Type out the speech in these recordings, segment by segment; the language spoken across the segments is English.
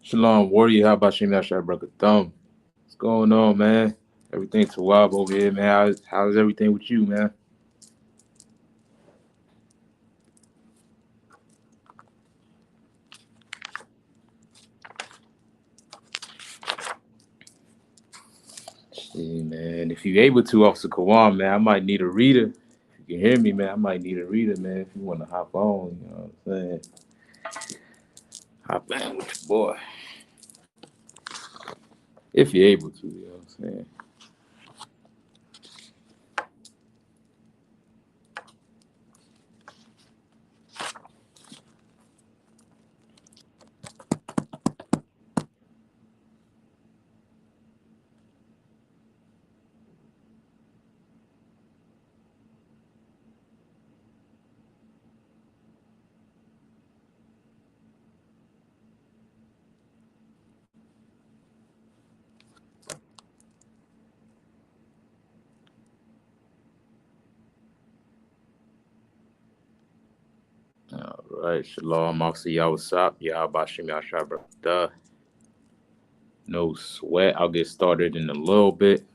Shalom, warrior. How about Shem Yashai Brother Thumb? What's going on, man? Everything's Tawab over here, man. How's everything with you, man? Shit, man. If you're able to, Officer Kawan, man, I might need a reader. If you can hear me, man, I might need a reader, man. If you want to hop on, you know what I'm saying? Hop in with your boy. If you're able to, you know what I'm saying? All right. Shalom, Officer Yawasop. Yahbashim Yashai Brother. No sweat. I'll get started in a little bit.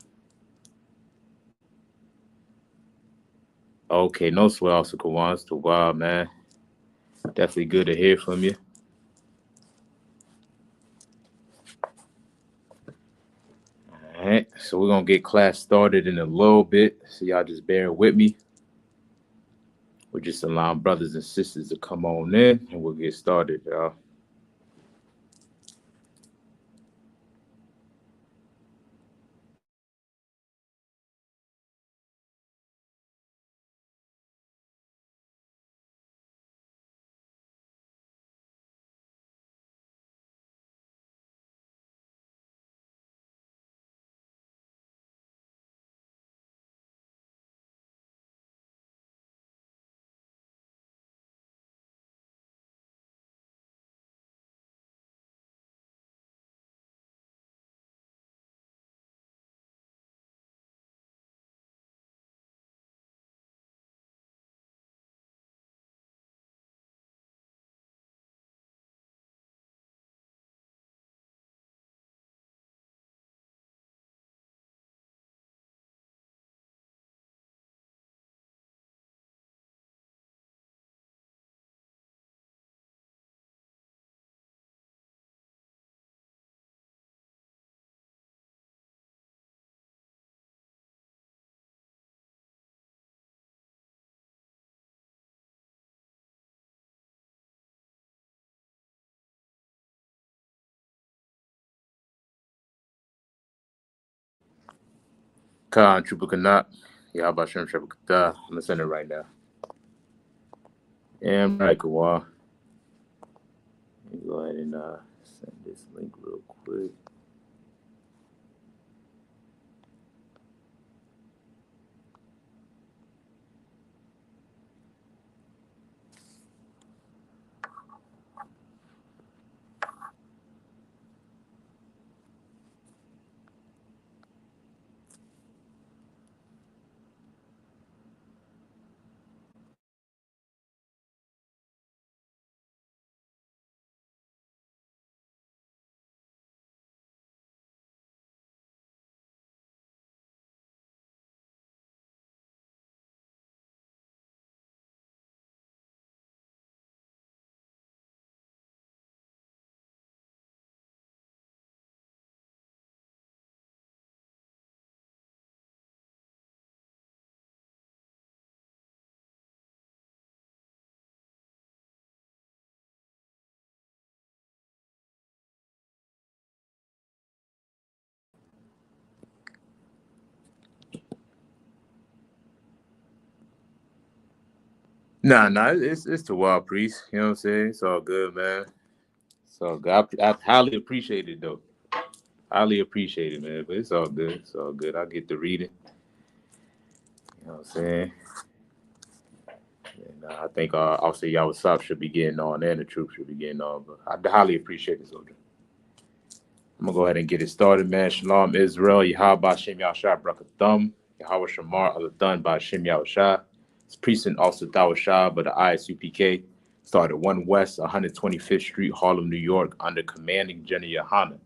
Okay, no sweat, Officer Kawan. It's Tawab, man. Definitely good to hear from you. All right, so we're gonna get class started in a little bit. So y'all just bear with me. We're just allowing brothers and sisters to come on in, and we'll get started, y'all. Khan Trooper Kanat, y'all about Shem Shabakata. I'm gonna send it right now. And right, Kawa. Let me go ahead and send this link real quick. Nah, it's the wild priest. You know what I'm saying? It's all good, man. It's all good. I highly appreciate it, though. Highly appreciate it, man. But it's all good. It's all good. I get to read it. You know what I'm saying? And I think Officer Yawasop should be getting on, and the troops should be getting on. But I highly appreciate it, soldier. I'm gonna go ahead and get it started, man. Shalom, Israel. Yahweh Shem Yahshai Brakathum. Yahweh Shamar Alathan by Shem Yahushai. It's Priest and also Tawashah, but the Isupk. Started 1 West 125th Street, Harlem, New York, under commanding General Yohana.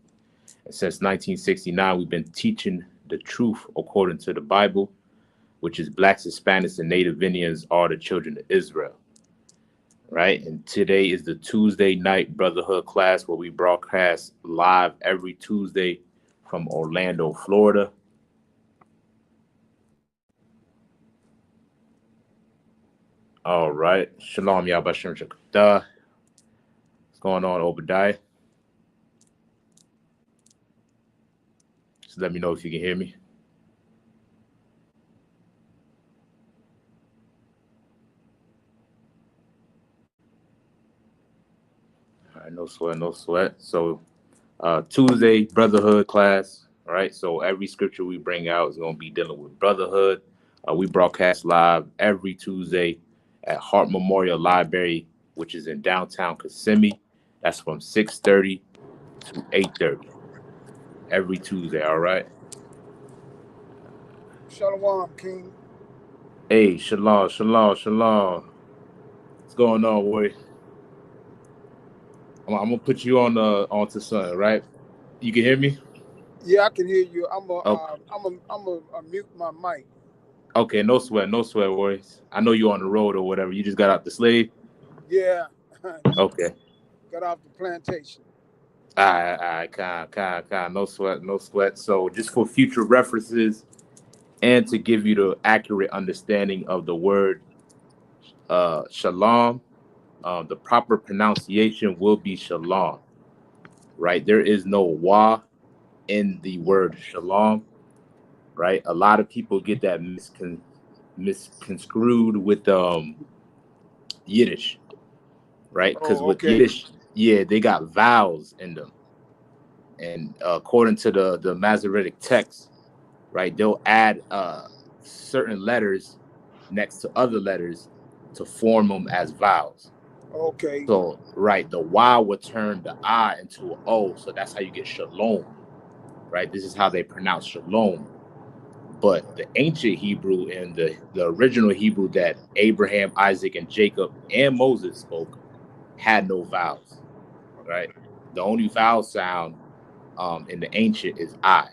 And since 1969, we've been teaching the truth according to the Bible, which is blacks, Hispanics, and Native Indians are the children of Israel. Right? And today is the Tuesday night Brotherhood class where we broadcast live every Tuesday from Orlando, Florida. All right. Shalom, Yabashim Shakata. What's going on, Obadiah? Just let me know if you can hear me. All right, no sweat, no sweat. So Tuesday Brotherhood class, all right? So every scripture we bring out is going to be dealing with brotherhood. We broadcast live every Tuesday at Hart Memorial Library, which is in downtown Kissimmee. That's from 6:30 to 8:30 every Tuesday, all right? Shalom, King. Hey, shalom, shalom, shalom. What's going on, boy? I'm gonna put you on onto something, right? You can hear me? Yeah, I can hear you. I'm Okay. a mute my mic. Okay, no sweat, no sweat, boys. I know you're on the road or whatever. You just got out the slave. Yeah, Okay. got off the plantation. All right, kind, no sweat, no sweat. So just for future references and to give you the accurate understanding of the word shalom, the proper pronunciation will be shalom, right? There is no wa in the word shalom, right? A lot of people get that misconstrued with Yiddish, right? Because Oh, with okay. Yiddish, yeah, they got vowels in them. And according to the Masoretic text, right, they'll add certain letters next to other letters to form them as vowels. Okay. So, right, the Y would turn the I into an O. So that's how you get shalom, right? This is how they pronounce shalom. But the ancient Hebrew and the original Hebrew that Abraham, Isaac, and Jacob and Moses spoke had no vowels, right? The only vowel sound in the ancient is I,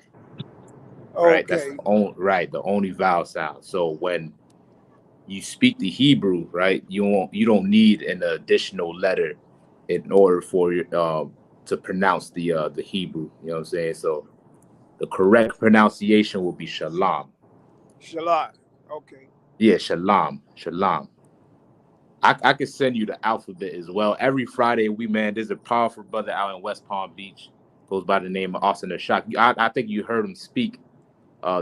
right? That's Okay. the only vowel sound. So when you speak the Hebrew, right, you don't need an additional letter in order for to pronounce the Hebrew. You know what I'm saying? So the correct pronunciation will be shalom. Shalom. Okay. Yeah, shalom, shalom. I can send you the alphabet as well. Every Friday, there's a powerful brother out in West Palm Beach, goes by the name of Austin Ashok. I think you heard him speak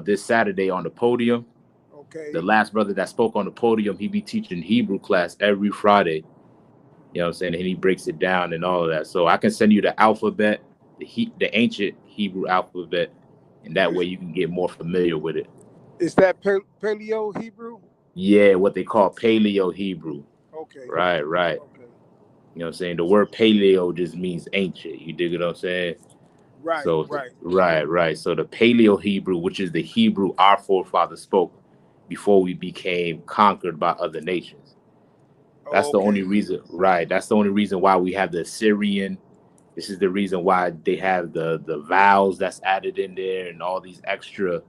this Saturday on the podium. Okay. The last brother that spoke on the podium, he be teaching Hebrew class every Friday. You know what I'm saying? And he breaks it down and all of that. So I can send you the alphabet, the ancient Hebrew alphabet, and that way Is, you can get more familiar with it. is that Paleo Hebrew? Yeah, what they call Paleo Hebrew. Okay. Right. Okay. You know what I'm saying? The word paleo just means ancient. You dig what I'm saying? Right. So, Right. right. So the Paleo Hebrew, which is the Hebrew our forefathers spoke before we became conquered by other nations. That's the only Okay. reason, right? That's the only reason why we have the Assyrian. This is the reason why they have the vowels that's added in there and all these extra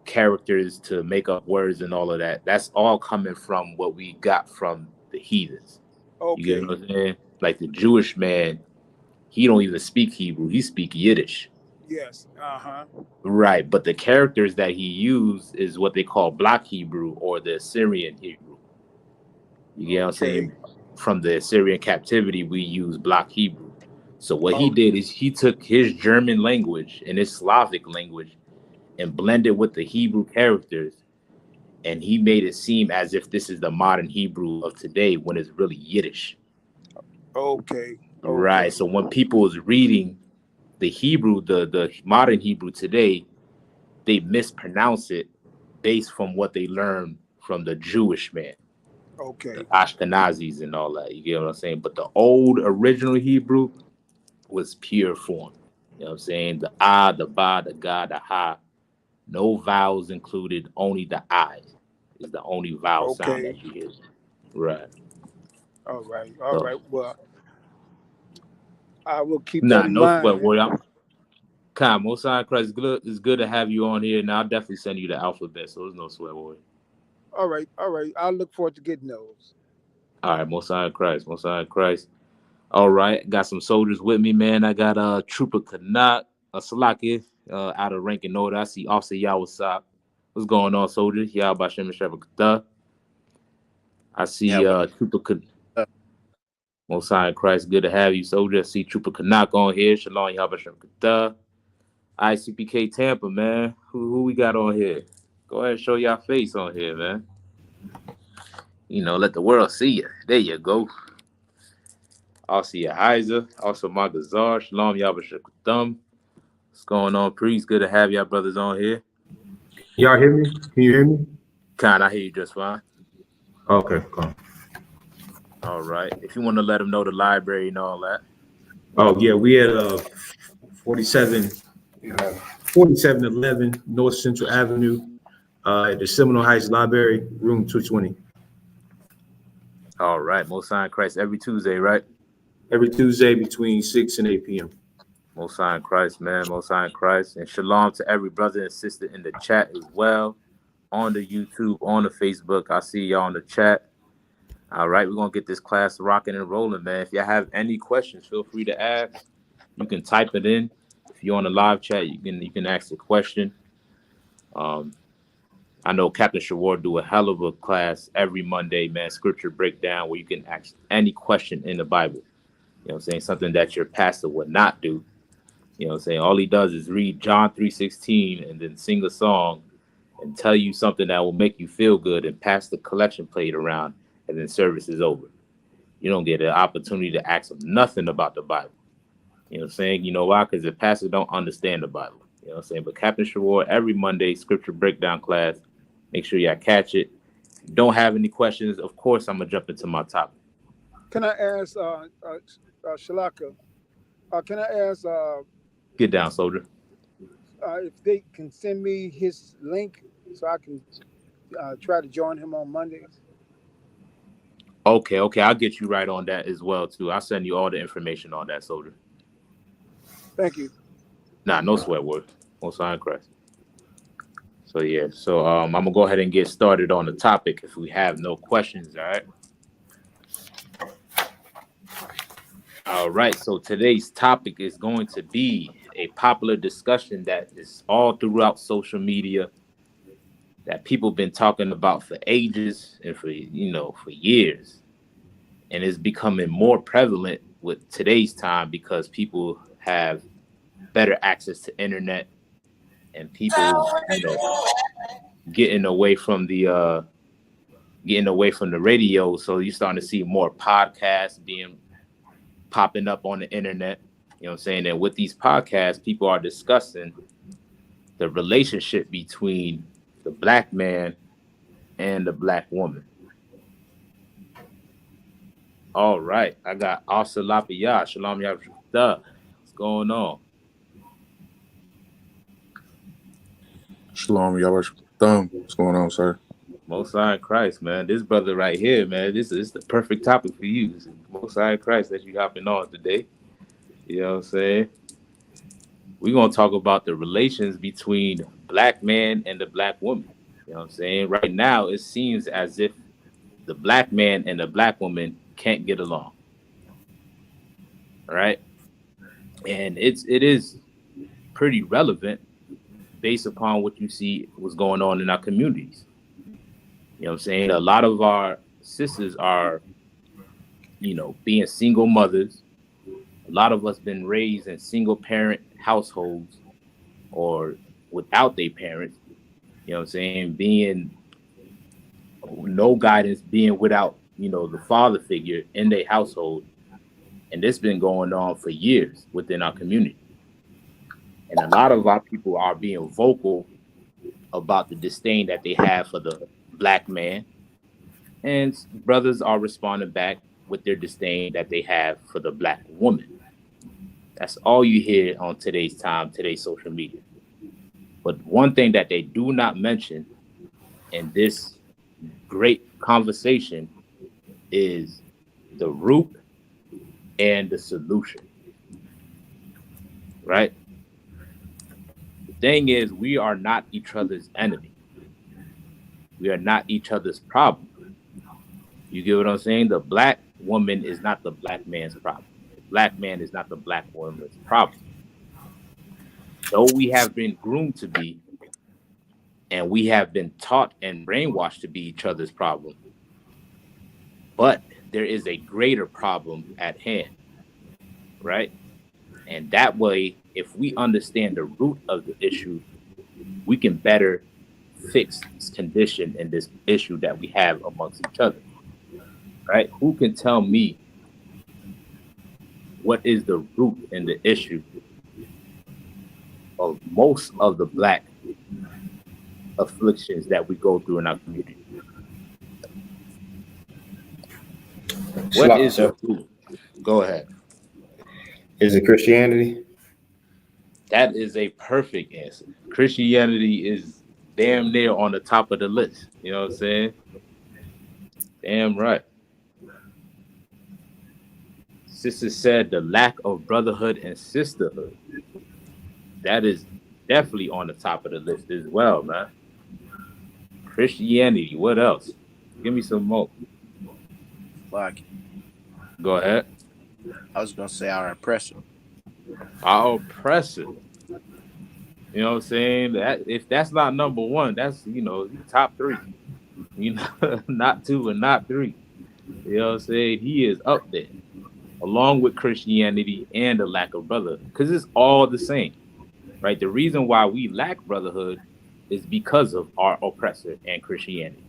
characters to make up words and all of that. That's all coming from what we got from the heathens. You get Okay. what I'm saying? Like the Jewish man, he don't even speak Hebrew. He speak Yiddish. Yes. Uh-huh. Right. But the characters that he used is what they call Block Hebrew or the Assyrian Hebrew. You get what I'm Okay. saying? From the Assyrian captivity, we use Block Hebrew. So what he Oh, did is he took his German language and his Slavic language and blended with the Hebrew characters, and he made it seem as if this is the modern Hebrew of today when it's really Yiddish. okay. Right. Okay. So when people is reading the Hebrew, the modern Hebrew today, they mispronounce it based from what they learned from the Jewish man, the Okay. Ashkenazis and all that. You get what I'm saying? But the old original Hebrew was pure form. You know what I'm saying? The ah, the ba, the ga, the ha, no vowels included, only the I is the only vowel sound Okay. that you hear. Right. All right. All So, right. Well, I will keep that nah, in no sweat, mind. warrior. Kai, Most High Christ, it's good to have you on here. Now I'll definitely send you the alphabet, so there's no sweat, warrior. All right. All right. I'll look forward to getting those. All right, Most High Christ, Most High Christ. All right, got some soldiers with me, man. I got Trooper Kanak, Salaki, out of rank and order. I see Officer Yawasop. What's going on, soldiers? Y'all Bashem Shabakata. I Yeah, see Trooper Most High Christ. Good to have you, soldier. I see Trooper Kanak on here. Shalom Yabashem Kata. ICPK Tampa, man. Who we got on here? Go ahead and show y'all face on here, man. You know, let the world see you. There you go. Also, your Heiser. Also, Magazar. Shalom Yabashem Kata. What's going on, priest? Good to have y'all brothers on here. Y'all hear me? Can you hear me? I hear you just fine. Okay, cool. All right. If you want to let them know the library and all that. Oh, yeah, we at 47, 4711 North Central Avenue at the Seminole Heights Library, room 220. All right. Most High in Christ every Tuesday, right? Every Tuesday between 6 and 8 p.m. Most High in Christ, man. Most High in Christ. And shalom to every brother and sister in the chat as well. On the YouTube, on the Facebook. I see y'all in the chat. All right. We're going to get this class rocking and rolling, man. If y'all have any questions, feel free to ask. You can type it in. If you're on the live chat, you can ask the question. I know Captain Shawar do a hell of a class every Monday, man, scripture breakdown where you can ask any question in the Bible. You know what I'm saying? Something that your pastor would not do. You know what I'm saying? All he does is read John 3:16 and then sing a song and tell you something that will make you feel good and pass the collection plate around and then service is over. You don't get an opportunity to ask him nothing about the Bible. You know what I'm saying? You know why? Because the pastor don't understand the Bible. You know what I'm saying? But Captain Shawar, every Monday, scripture breakdown class, make sure y'all catch it. Don't have any questions, of course, I'm going to jump into my topic. Can I ask, Shalaka? Can I ask Get down, soldier. if they can send me his link so I can try to join him on Mondays? Okay. I'll get you right on that as well, too. I'll send you all the information on that, soldier. Thank you. Nah, no sweat word. Most High in Christ. So, yeah. So, I'm going to go ahead and get started on the topic if we have no questions, all right? All right, so today's topic is going to be a popular discussion that is all throughout social media that people been talking about for ages and for years. And it's becoming more prevalent with today's time because people have better access to internet and people, getting away from the radio. So you're starting to see more podcasts being popping up on the internet. You know what I'm saying? And with these podcasts, people are discussing the relationship between the black man and the black woman. All right. I got Asalapiyah. Shalom Yahshua. What's going on? Shalom, Yabashim. Thumb. What's going on, sir? Most High in Christ, man. This brother right here, man. This is the perfect topic for you. This is Most High in Christ that you hopping on today. You know what I'm saying? We're going to talk about the relations between black man and the black woman. You know what I'm saying? Right now, it seems as if the black man and the black woman can't get along. All right. And it is pretty relevant based upon what you see what's going on in our communities. You know what I'm saying? A lot of our sisters are, being single mothers. A lot of us been raised in single parent households or without their parents. You know what I'm saying? Being no guidance, being without, the father figure in their household. And this been going on for years within our community. And a lot of our people are being vocal about the disdain that they have for the black man. And brothers are responding back with their disdain that they have for the black woman. That's all you hear on today's social media. But one thing that they do not mention in this great conversation is the root and the solution, right? The thing is, we are not each other's enemy. We are not each other's problem. You get what I'm saying? The black woman is not the black man's problem. The black man is not the black woman's problem. Though we have been groomed to be, and we have been taught and brainwashed to be each other's problem, but there is a greater problem at hand, right? And that way, if we understand the root of the issue, we can better fix this condition and this issue that we have amongst each other, right? Who can tell me what is the root and the issue of most of the black afflictions that we go through in our community? What is the root? Go ahead. Is it Christianity? That is a perfect answer. Christianity is damn near on the top of the list. You know what I'm saying? Damn right. Sister said the lack of brotherhood and sisterhood. That is definitely on the top of the list as well, man. Christianity, what else? Give me some more. Like, Go ahead. I was gonna say our oppressor. Our oppressor. You know what I'm saying? That if that's not number one, that's top three. Not two and not three. You know what I'm saying? He is up there, along with Christianity and the lack of brotherhood, because it's all the same, right? The reason why we lack brotherhood is because of our oppressor and Christianity.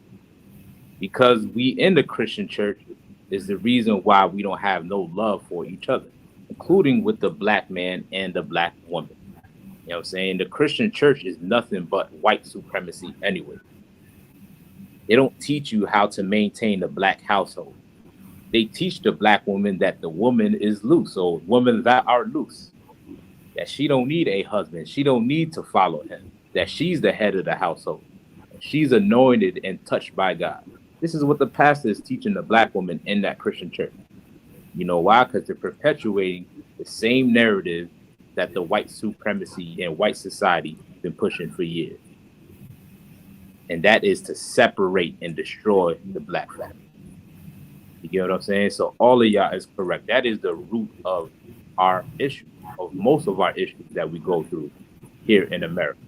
Because we in the Christian church is the reason why we don't have no love for each other, including with the black man and the black woman. You know what I'm saying? The Christian church is nothing but white supremacy anyway. They don't teach you how to maintain the black household. They teach the black woman that the woman is loose, or women that are loose, that she don't need a husband, she don't need to follow him, that she's the head of the household, she's anointed and touched by God. This is what the pastor is teaching the black woman in that Christian church. You know why? Because they're perpetuating the same narrative that the white supremacy and white society been pushing for years. And that is to separate and destroy the black family. You get what I'm saying? So all of y'all is correct. That is the root of our issue, of most of our issues that we go through here in America.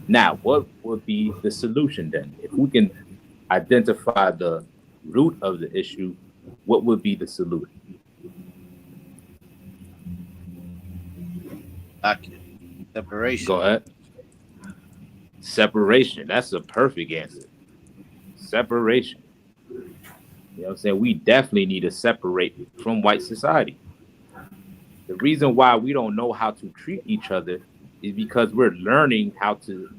Now, what would be the solution then? If we can identify the root of the issue, what would be the solution? Like separation. Go ahead. Separation. That's a perfect answer. Separation. You know what I'm saying? We definitely need to separate from white society. The reason why we don't know how to treat each other is because we're learning how to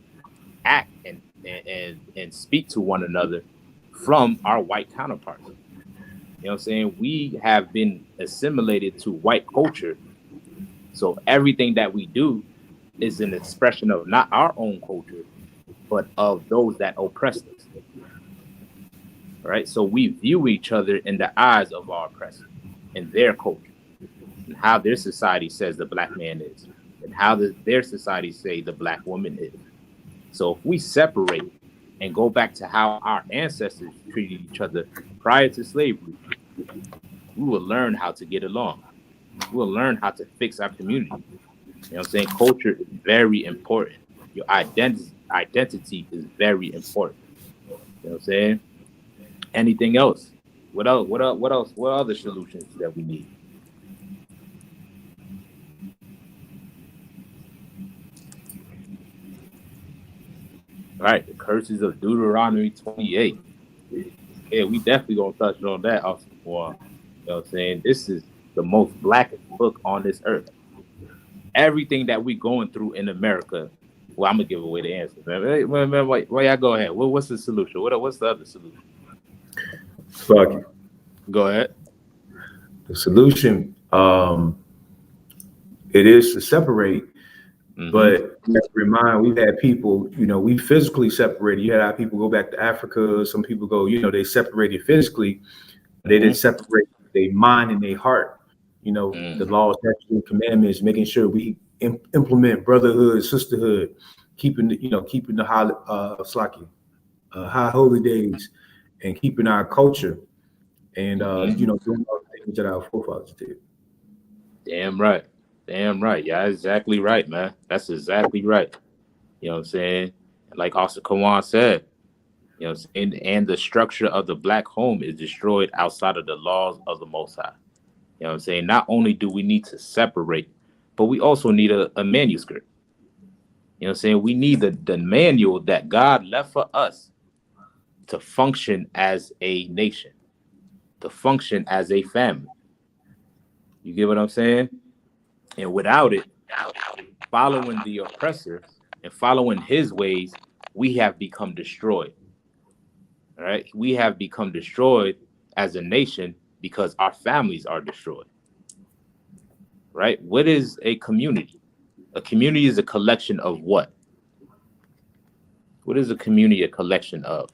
act and speak to one another from our white counterparts. You know what I'm saying? We have been assimilated to white culture. So everything that we do is an expression of not our own culture, but of those that oppressed us. Right? So we view each other in the eyes of our oppressor and their culture, and how their society says the black man is, and how their society say the black woman is. So if we separate and go back to how our ancestors treated each other prior to slavery, we will learn how to get along. We'll learn how to fix our community. You know what I'm saying? Culture is very important. Your identity is very important. You know what I'm saying? Anything else? What else? What else? What other solutions that we need? All right, the curses of Deuteronomy 28. Yeah, we definitely gonna touch on that also. You know what I'm saying? This is the most blackest book on this earth. Everything that we going through in America. Well, I'm gonna give away the answer. Man, wait, y'all go ahead. What's the solution? What's the other solution? Fuck it. Go ahead. The solution, it is to separate. Mm-hmm. But let's remind, we've had people, we physically separated. You had our people go back to Africa. Some people go, they separated physically. They didn't separate they mind and their heart. The Mm. laws, statutes, and commandments, making sure we implement brotherhood, sisterhood, keeping the high holy days, and keeping our culture, and doing all the things that our forefathers did. Damn right. Damn right. Yeah, exactly right, man. That's exactly right. You know what I'm saying? Like also Kawan said, you know what I'm saying? And the structure of the black home is destroyed outside of the laws of the Most High. You know what I'm saying? Not only do we need to separate, but we also need a manuscript. You know what I'm saying? We need the manual that God left for us to function as a nation, to function as a family. You get what I'm saying? And without it, following the oppressor and following his ways, we have become destroyed. All right? We have become destroyed as a nation because our families are destroyed. Right? What is a community? A community is a collection of what? What is a community a collection of?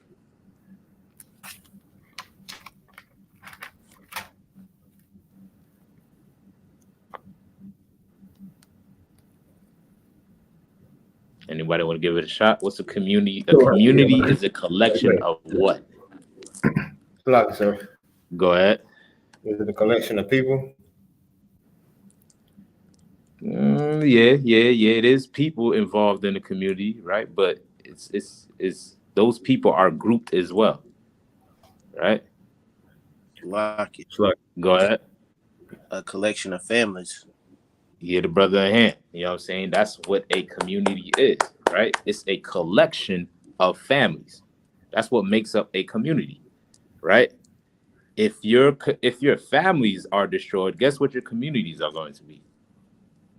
Anybody want to give it a shot? What's a community? A community is a collection of what? Like, sir, Go ahead. is it a collection of people? Yeah. It is people involved in the community, right? But it's those people are grouped as well, right? Like it. It's like, Go ahead. A collection of families. You the brother in hand. You know what I'm saying? That's what a community is, right? It's a collection of families. That's what makes up a community, right? If your families are destroyed, guess what your communities are going to be?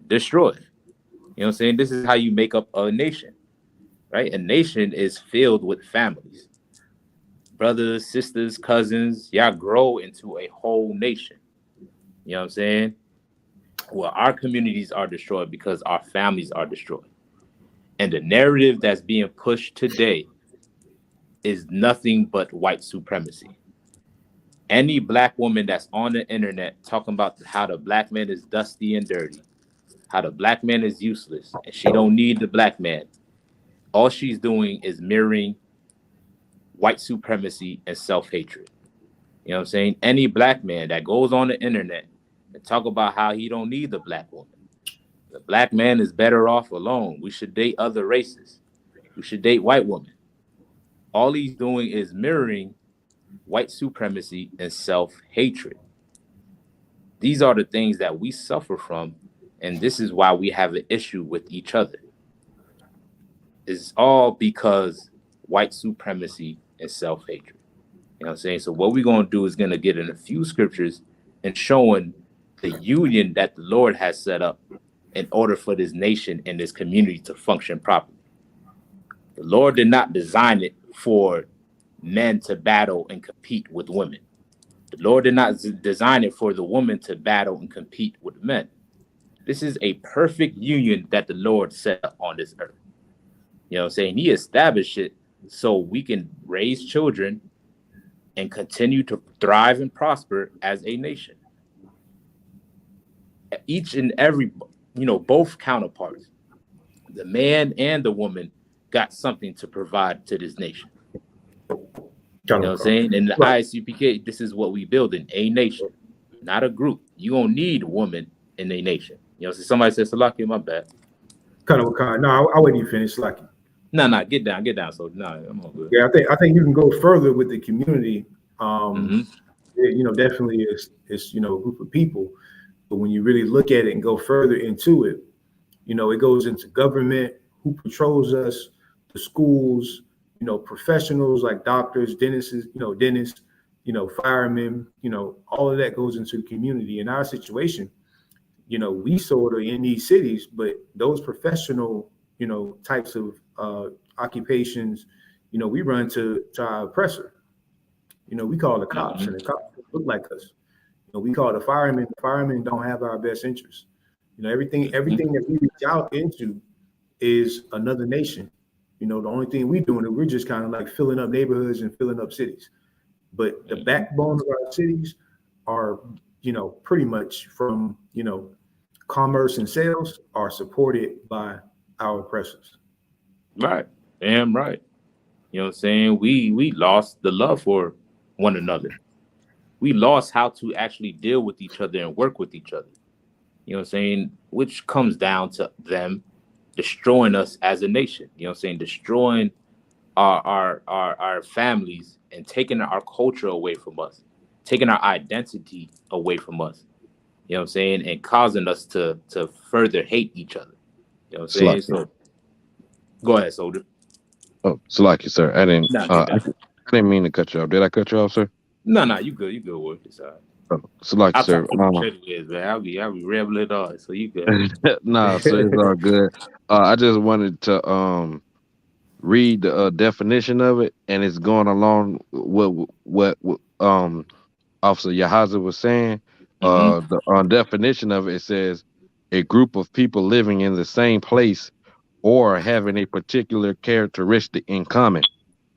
Destroyed. You know what I'm saying? This is how you make up a nation, right? A nation is filled with families. Brothers, sisters, cousins, y'all grow into a whole nation. You know what I'm saying? Well, our communities are destroyed because our families are destroyed. And the narrative that's being pushed today is nothing but white supremacy. Any black woman that's on the internet talking about how the black man is dusty and dirty, how the black man is useless, and she don't need the black man, all she's doing is mirroring white supremacy and self-hatred. You know what I'm saying? Any black man that goes on the internet and talk about how he don't need the black woman, the black man is better off alone. We should date other races. We should date white women. All he's doing is mirroring white supremacy and self-hatred. These are the things that we suffer from, and this is why we have an issue with each other. It's all because white supremacy and self-hatred. You know what I'm saying? So what we're going to do is going to get in a few scriptures and showing the union that the Lord has set up in order for this nation and this community to function properly. The Lord did not design it for men to battle and compete with women. The Lord did not design it for the woman to battle and compete with men. This is a perfect union that the Lord set up on this earth. You know what I'm saying? He established it so we can raise children and continue to thrive and prosper as a nation. Each and every, both counterparts, the man and the woman, got something to provide to this nation. You know what I'm saying? In the ISUPK, this is what we build in a nation, not a group. You don't need a woman in a nation. You know, so somebody says, Salaki, my bad. No, I wouldn't even finish Salaki. No, get down. So no, I'm all good. Yeah, I think you can go further with the community. Definitely it's a group of people. But when you really look at it and go further into it, it goes into government, who patrols us, the schools, professionals like doctors, dentists, firemen, all of that goes into the community. In our situation, we sort of in these cities, but those professional, types of occupations, we run to our oppressor. We call the cops, and the cops look like us. We call the firemen. The firemen don't have our best interests. Everything that we reach out into is another nation. The only thing we're doing is we're just kind of like filling up neighborhoods and filling up cities. But the backbone of our cities are, pretty much from, commerce and sales are supported by our oppressors. Right. Damn right. You know what I'm saying? We lost the love for one another. We lost how to actually deal with each other and work with each other. You know what I'm saying? Which comes down to them destroying us as a nation. You know what I'm saying? Destroying our families and taking our culture away from us, taking our identity away from us. You know what I'm saying? And causing us to further hate each other. You know what I'm saying? So go ahead, soldier. Oh, Salaki, sir. Nah, get that. I didn't mean to cut you off. Did I cut you off, sir? No, you good. You good work. It's all right. Oh, Salaki, I sir. talk too much anyways, man. I'll be rambling on, so you good. Nah, sir, it's all good. I just wanted to read the definition of it, and it's going along with what Officer Yahaza was saying. Mm-hmm. The definition of it, it says a group of people living in the same place or having a particular characteristic in common.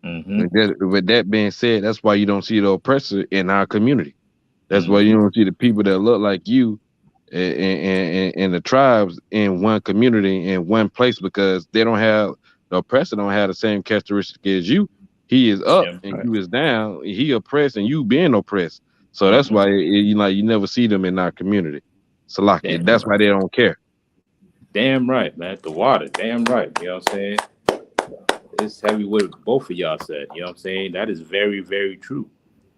Mm-hmm. With that being said, that's why you don't see the oppressor in our community. That's why Mm-hmm. you don't see the people that look like you and the tribes in one community in one place, because they don't have, the oppressor don't have the same characteristic as you. He is up Yeah, and right. you is down. He oppressed and you being oppressed. So that's Mm-hmm. why you never see them in our community. So like Damn that's right. why they don't care. Damn right, man. The water. Damn right. You know what I'm saying? It's heavy with both of y'all said. You know what I'm saying? That is very, very true.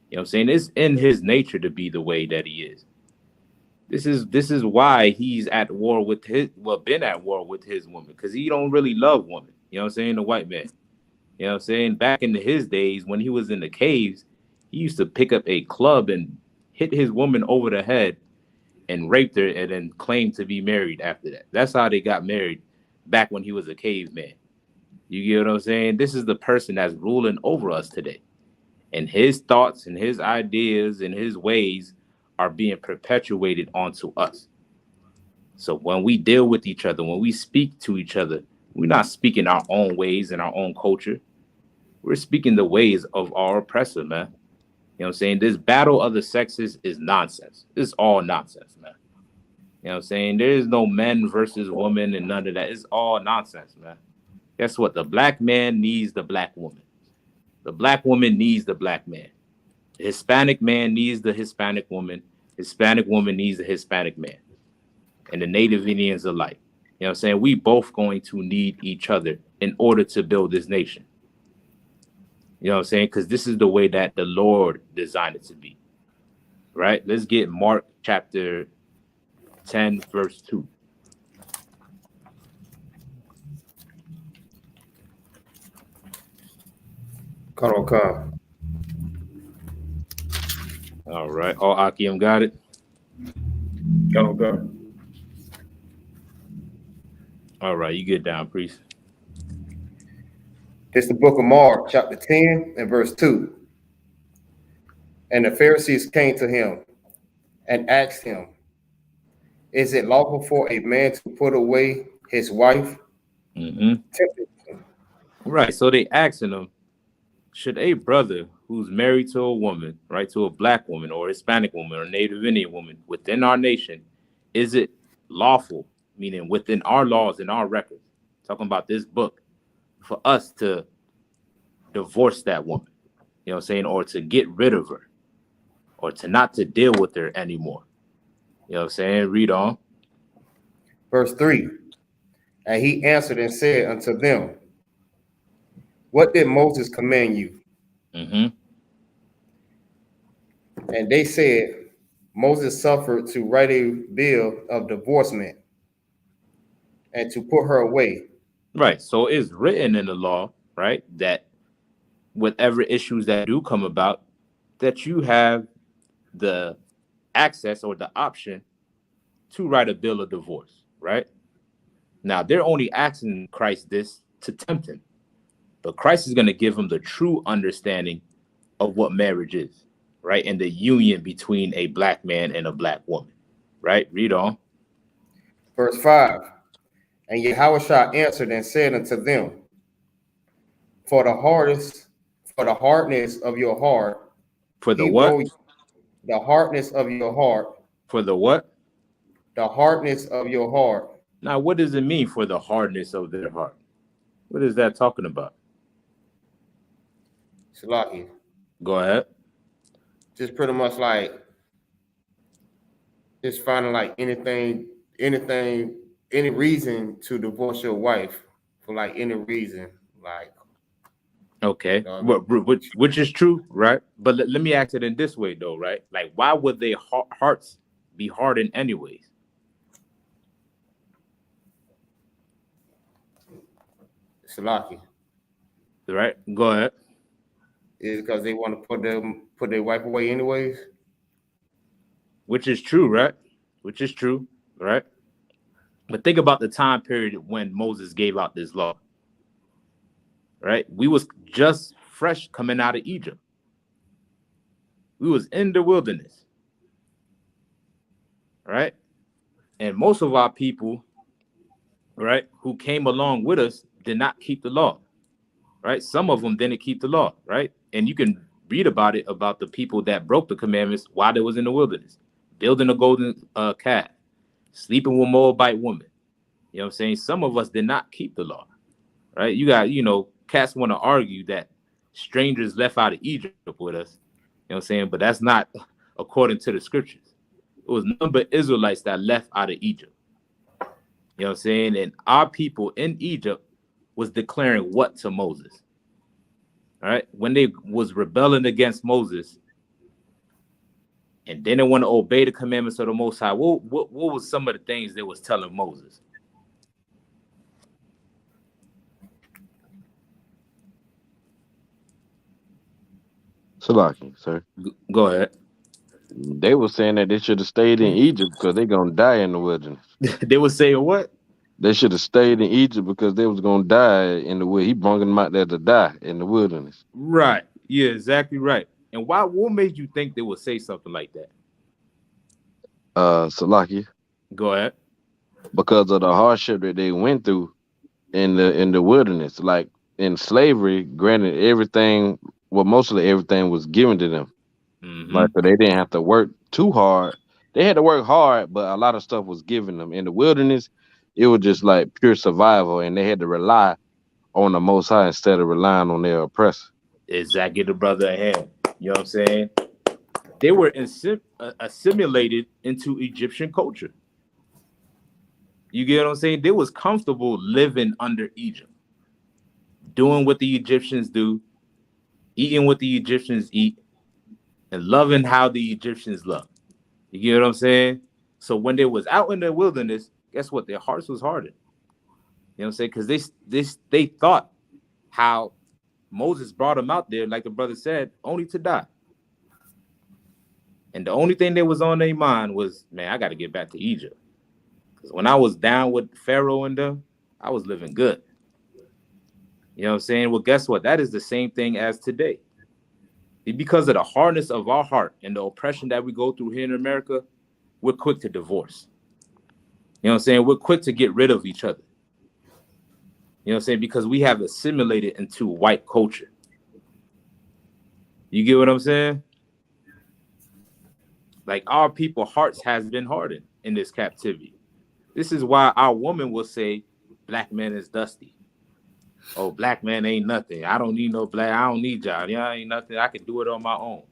You know what I'm saying? It's in his nature to be the way that he is. This is why he's at war with been at war with his woman, because he don't really love women. You know what I'm saying? The white man. You know what I'm saying? Back in his days when he was in the caves, he used to pick up a club and hit his woman over the head and raped her and then claimed to be married after that. That's how they got married back when he was a caveman. You get what I'm saying? This is the person that's ruling over us today. And his thoughts and his ideas and his ways are being perpetuated onto us. So when we deal with each other, when we speak to each other, we're not speaking our own ways and our own culture. We're speaking the ways of our oppressor, man. You know what I'm saying? This battle of the sexes is nonsense. It's all nonsense, man. You know what I'm saying? There is no men versus women and none of that. It's all nonsense, man. Guess what? The black man needs the black woman. The black woman needs the black man. The Hispanic man needs the Hispanic woman. Hispanic woman needs the Hispanic man. And the Native Indians alike. You know what I'm saying? We both going to need each other in order to build this nation. You know what I'm saying? Because this is the way that the Lord designed it to be. Right? Let's get Mark chapter 10, verse 2. Come. All right. All Akim got it. Come. All right. You get down, priest. It's the book of Mark, chapter 10 and verse 2. And the Pharisees came to him and asked him, is it lawful for a man to put away his wife? Mm-hmm. Right. So they asking him, should a brother who's married to a woman, right, to a black woman or Hispanic woman or Native Indian woman within our nation, is it lawful, meaning within our laws and our records, talking about this book, for us to divorce that woman, you know what I'm saying, or to get rid of her, or to not to deal with her anymore? You know what I'm saying? Read on. Verse 3. And he answered and said unto them, what did Moses command you? Mm-hmm. And they said, Moses suffered to write a bill of divorcement and to put her away. Right. So it's written in the law, right, that whatever issues that do come about, that you have the access or the option to write a bill of divorce, right? Now, they're only asking Christ this to tempt him, but Christ is going to give him the true understanding of what marriage is, right? And the union between a black man and a black woman, right? Read on. Verse 5. And Yahushua answered and said unto them, for the hardness of your heart, For the he what? will The hardness of your heart. For the what? The hardness of your heart. Now, what does it mean for the hardness of their heart? What is that talking about? Salaki. Go ahead. Just pretty much like just finding like anything, any reason to divorce your wife for like any reason. Like, Okay, you know what I mean? which is true, right? But let me ask it in this way, though, right? Like, why would their hearts be hardened anyways? Salaki. Right? Go ahead. Is because they want to put their wife away anyways. Which is true, right? Which is true, right? But think about the time period when Moses gave out this law, right? We was just fresh coming out of Egypt. We was in the wilderness, right? And most of our people, right, who came along with us did not keep the law, right? Some of them didn't keep the law, right? And you can read about it, about the people that broke the commandments while they was in the wilderness, building a golden calf, sleeping with Moabite women. You know what I'm saying? Some of us did not keep the law, right? You got, cats want to argue that strangers left out of Egypt with us. You know what I'm saying? But that's not according to the scriptures. It was none but Israelites that left out of Egypt. You know what I'm saying? And our people in Egypt was declaring what to Moses? All right? When they was rebelling against Moses and didn't want to obey the commandments of the Most High, what was some of the things they was telling Moses? Salaki, sir. Go ahead. They were saying that they should have stayed in Egypt because they're gonna die in the wilderness. They were saying what? They should have stayed in Egypt because they was gonna die in the wilderness. He brought them out there to die in the wilderness. Right. Yeah, exactly right. And what made you think they would say something like that? Salaki, Go ahead. because of the hardship that they went through in the wilderness. Like in slavery, granted everything, well, mostly everything was given to them. Mm-hmm. Like, so they didn't have to work too hard. They had to work hard, but a lot of stuff was given them. In the wilderness, it was just like pure survival, and they had to rely on the Most High instead of relying on their oppressor. Exactly, the brother ahead. You know what I'm saying? They were assimilated into Egyptian culture. You get what I'm saying? They was comfortable living under Egypt, doing what the Egyptians do, eating what the Egyptians eat, and loving how the Egyptians love. You get what I'm saying? So when they was out in the wilderness, guess what? Their hearts was hardened. You know what I'm saying? Because they thought how Moses brought them out there, like the brother said, only to die. And the only thing that was on their mind was, man, I got to get back to Egypt. Because when I was down with Pharaoh and them, I was living good. You know what I'm saying? Well, guess what? That is the same thing as today. Because of the hardness of our heart and the oppression that we go through here in America, we're quick to divorce. You know what I'm saying? We're quick to get rid of each other. You know what I'm saying? Because we have assimilated into white culture. You get what I'm saying? Like our people hearts has been hardened in this captivity. This is why our woman will say, black man is dusty. Oh, black man ain't nothing. I don't need no black. I don't need y'all. Y'all ain't nothing. I can do it on my own.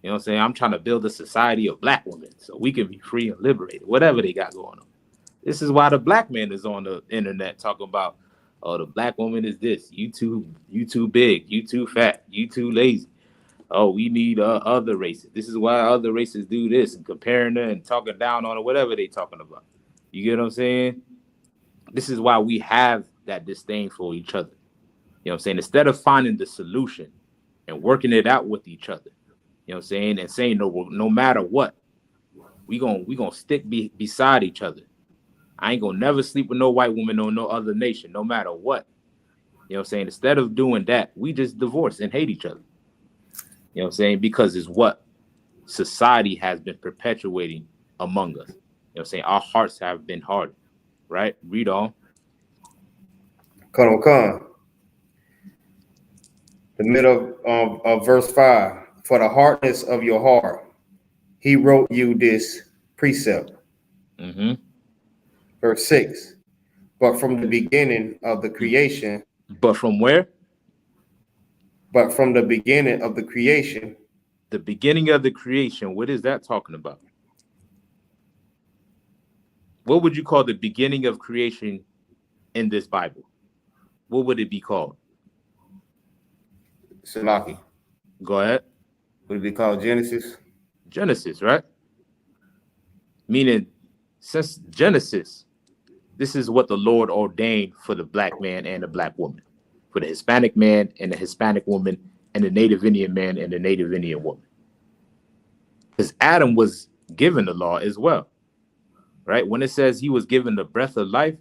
You know what I'm saying? I'm trying to build a society of black women so we can be free and liberated, whatever they got going on. This is why the black man is on the internet talking about, oh, the black woman is this. You too big. You too fat. You too lazy. Oh, we need other races. This is why other races do this and comparing them and talking down on it, whatever they talking about. You get what I'm saying? This is why we have that disdain for each other. You know what I'm saying? Instead of finding the solution and working it out with each other, you know what I'm saying? And saying no matter what, we gonna stick beside each other. I ain't gonna never sleep with no white woman or no other nation, no matter what. You know what I'm saying? Instead of doing that, we just divorce and hate each other. You know what I'm saying? Because it's what society has been perpetuating among us. You know what I'm saying? Our hearts have been hardened, right? Read on. Come. The middle of verse 5. For the hardness of your heart. he wrote you this precept. Mm-hmm. Verse 6. But from the beginning of the creation, But from where? but from the beginning of the creation, The beginning of the creation. What is that talking about? What would you call the beginning of creation in this Bible? What would it be called? Salaki, Go ahead. would it be called Genesis? Genesis, right? Meaning, since Genesis, this is what the Lord ordained for the black man and the black woman, for the Hispanic man and the Hispanic woman, and the Native Indian man and the Native Indian woman. Because Adam was given the law as well, right? When it says he was given the breath of life,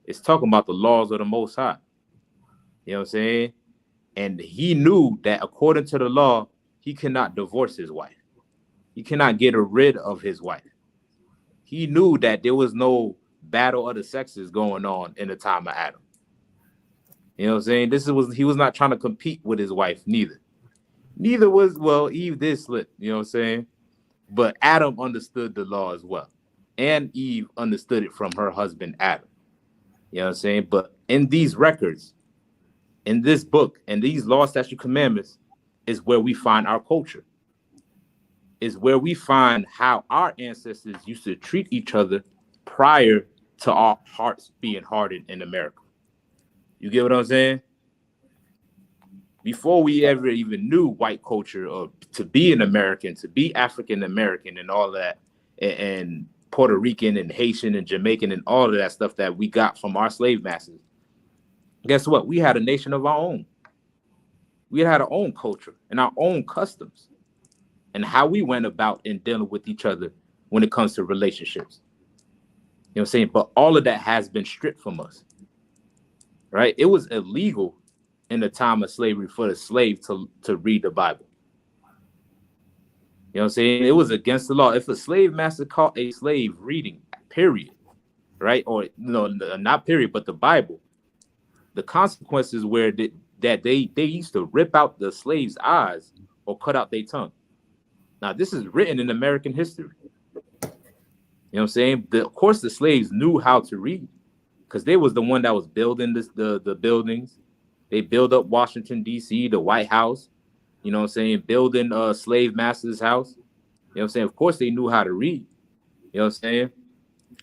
it's talking about the laws of the Most High. You know what I'm saying? And he knew that according to the law, he cannot divorce his wife. He cannot get rid of his wife. He knew that there was no battle of the sexes going on in the time of Adam. You know what I'm saying? He was not trying to compete with his wife, neither. Neither was, well, Eve did slip, you know what I'm saying? But Adam understood the law as well. And Eve understood it from her husband, Adam. You know what I'm saying? But in these records, in this book, and these law, statute, commandments, is where we find our culture. Is where we find how our ancestors used to treat each other prior to our hearts being hardened in America. You get what I'm saying? Before we ever even knew white culture, or to be an American, to be African American and all that, and Puerto Rican and Haitian and Jamaican and all of that stuff that we got from our slave masters, guess what? We had a nation of our own. We had our own culture and our own customs and how we went about in dealing with each other when it comes to relationships. You know what I'm saying? But all of that has been stripped from us, right? It was illegal in the time of slavery for the slave to read the Bible. You know what I'm saying? It was against the law. If a slave master caught a slave reading, period, right? Or no, not period, but the Bible, the consequences were that they used to rip out the slave's eyes or cut out their tongue. Now, this is written in American history. You know what I'm saying? Of course, the slaves knew how to read because they was the one that was building the buildings. They built up Washington, D.C., the White House. You know what I'm saying? Building slave master's house. You know what I'm saying? Of course, they knew how to read. You know what I'm saying?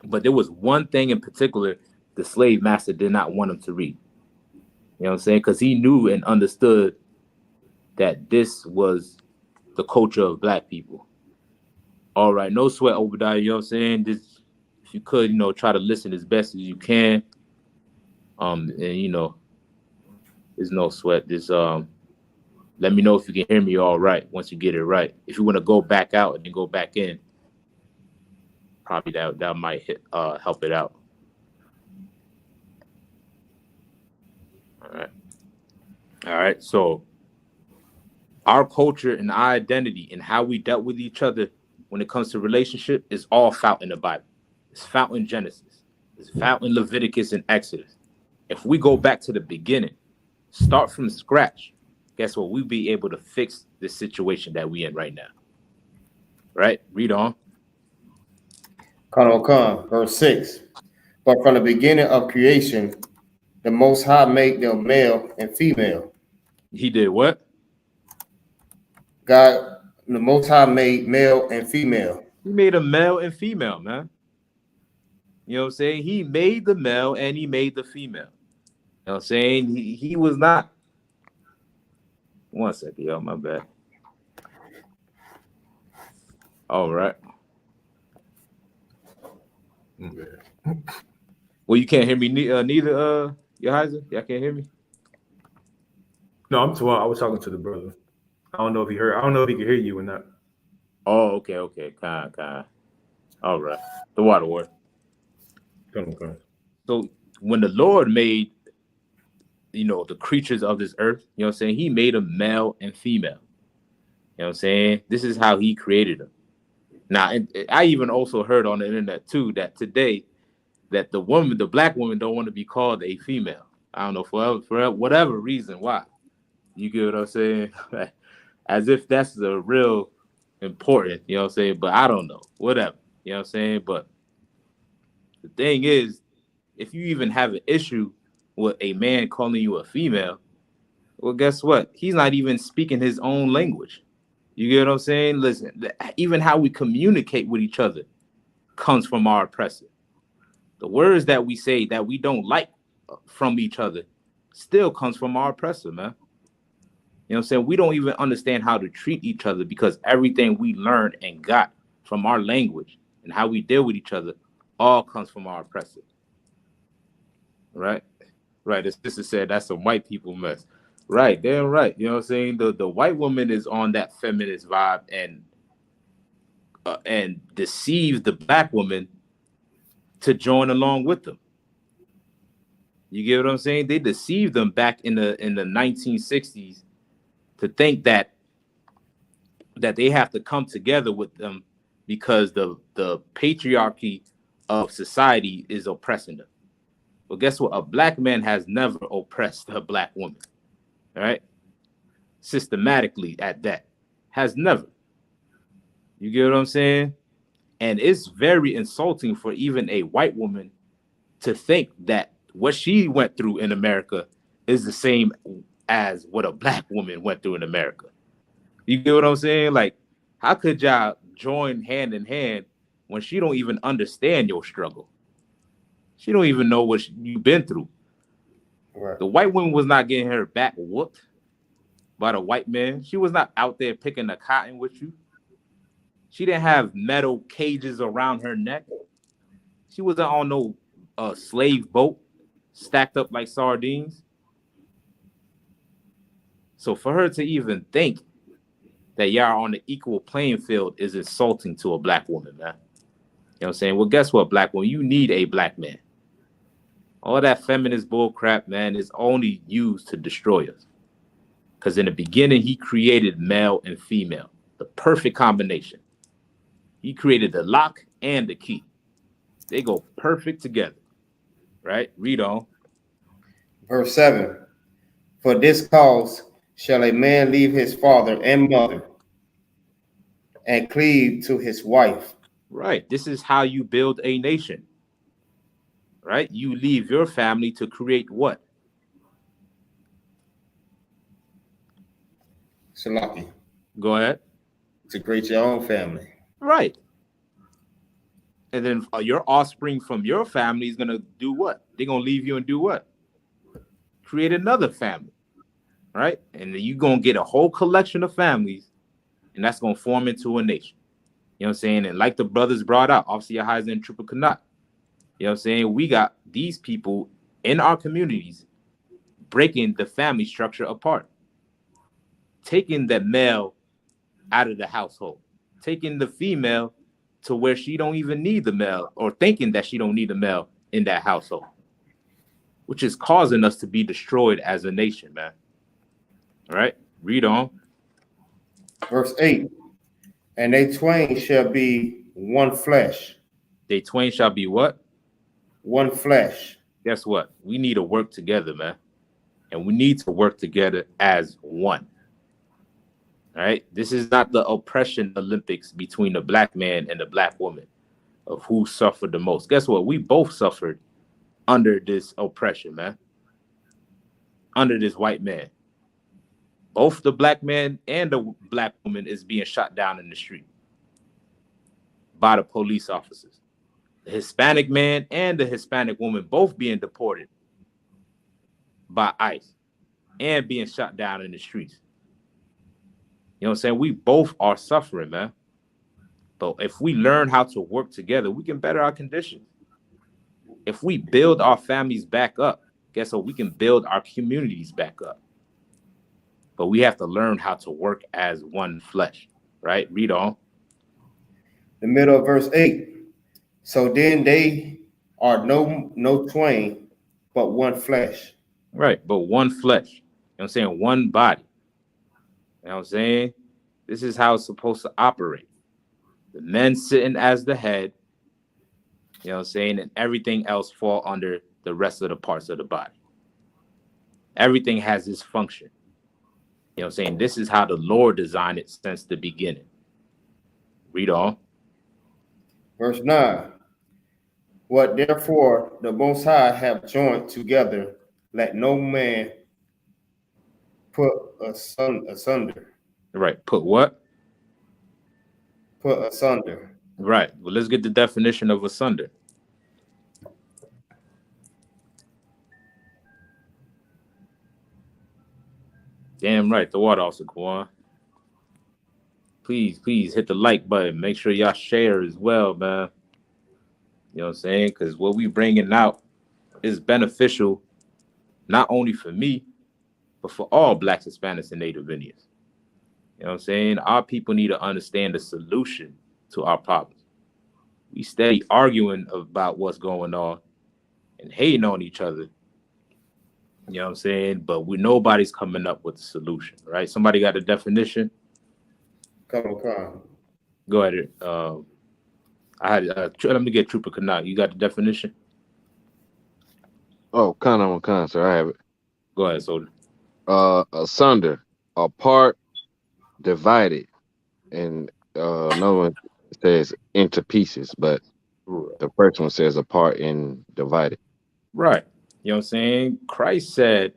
But there was one thing in particular the slave master did not want them to read. You know what I'm saying? Because he knew and understood that this was the culture of black people. All right, no sweat, Obadiah. You know what I'm saying? This, if you could, try to listen as best as you can. And there's no sweat. This let me know if you can hear me all right once you get it right. If you want to go back out and then go back in, probably that might help it out. All right. So our culture and our identity and how we dealt with each other when it comes to relationship is all found in the Bible. It's found in Genesis. It's found in Leviticus and Exodus. If we go back to the beginning, start from scratch, guess what? We'll be able to fix this situation that we in right now. Right? Read on. Verse 6. But from the beginning of creation, the Most High made them male and female. He did what? God, the Most High made male and female. He made a male and female, man. You know what I'm saying? He made the male and he made the female. You know what I'm saying? He was not. One second, y'all, my bad. All right. Well, you can't hear me neither, Yehiza? Y'all can't hear me? No, I was talking to the brother. I don't know if he can hear you or not. Oh, okay. Kind. All right. The water word. Okay. So when the Lord made, the creatures of this earth, you know what I'm saying? He made them male and female. You know what I'm saying? This is how he created them. Now, and I even also heard on the internet too that today that the black woman don't want to be called a female. I don't know for whatever reason why. You get what I'm saying? As if that's the real important, you know what I'm saying? But I don't know. Whatever. You know what I'm saying? But the thing is, if you even have an issue with a man calling you a female, well, guess what? He's not even speaking his own language. You get what I'm saying? Listen, even how we communicate with each other comes from our oppressor. The words that we say that we don't like from each other still comes from our oppressor, man. You know what I'm saying? We don't even understand how to treat each other because everything we learned and got from our language and how we deal with each other all comes from our oppressor. Right? Right. The sister said that's some white people mess. Right, damn right. You know what I'm saying? The white woman is on that feminist vibe and deceives the black woman to join along with them. You get what I'm saying? They deceived them back in the 1960s to think that they have to come together with them because the patriarchy of society is oppressing them. Well, guess what? A black man has never oppressed a black woman, right? Systematically at that. Has never. You get what I'm saying? And it's very insulting for even a white woman to think that what she went through in America is the same as what a black woman went through in America. You get what I'm saying? Like, how could y'all join hand in hand when she don't even understand your struggle? She don't even know what you've been through. Right. The white woman was not getting her back whooped by the white man. She was not out there picking the cotton with you. She didn't have metal cages around her neck. She wasn't on no slave boat stacked up like sardines. So for her to even think that y'all are on the equal playing field is insulting to a black woman, man. You know what I'm saying? Well, guess what, black woman? You need a black man. All that feminist bull crap, man, is only used to destroy us. Because in the beginning, he created male and female, the perfect combination. He created the lock and the key. They go perfect together, right? Read on. Verse 7. For this cause shall a man leave his father and mother and cleave to his wife. Right. This is how you build a nation. Right? You leave your family to create what? Salaki. Go ahead. To create your own family. Right. And then your offspring from your family is going to do what? They're going to leave you and do what? Create another family. Right? And then you're going to get a whole collection of families, and that's going to form into a nation. You know what I'm saying? And like the brothers brought out, obviously, Yahai's and Triple Kanat. You know what I'm saying? We got these people in our communities breaking the family structure apart, taking the male out of the household, taking the female to where she don't even need the male, or thinking that she don't need the male in that household, which is causing us to be destroyed as a nation, man. All right, read on. Verse 8, and they twain shall be one flesh. They twain shall be what? One flesh. Guess what? We need to work together, man. And we need to work together as one. All right? This is not the oppression Olympics between the black man and the black woman of who suffered the most. Guess what? We both suffered under this oppression, man. Under this white man. Both the black man and the black woman is being shot down in the street by the police officers. The Hispanic man and the Hispanic woman both being deported by ICE and being shot down in the streets. You know what I'm saying? We both are suffering, man. But if we learn how to work together, we can better our conditions. If we build our families back up, guess what? We can build our communities back up. But we have to learn how to work as one flesh, right? Read on. The middle of verse 8. So then they are no twain, but one flesh. Right, but one flesh. You know what I'm saying? One body. You know what I'm saying? This is how it's supposed to operate. The men sitting as the head, you know what I'm saying? And everything else fall under the rest of the parts of the body. Everything has its function. You know what I'm saying? This is how the Lord designed it since the beginning. Read on. Verse 9. What therefore the Most High have joined together, let no man put asunder. Right. Put what? Put asunder. Right. Well, let's get the definition of asunder. Damn right. The water officer, Kwan. Please hit the like button. Make sure y'all share as well, man. You know what I'm saying? Because what we bringing out is beneficial not only for me, but for all Blacks, Hispanics, and Native Indians. You know what I'm saying? Our people need to understand the solution to our problems. We steady arguing about what's going on and hating on each other. You know what I'm saying? But nobody's coming up with the solution, right? Somebody got a definition? Come on. Go ahead. Let me get Trooper Canuck. You got the definition? Oh, con, sir. I have it. Go ahead, soldier. Asunder, apart, divided, and another one says into pieces, but the first one says apart and divided. Right. You know what I'm saying? Christ said,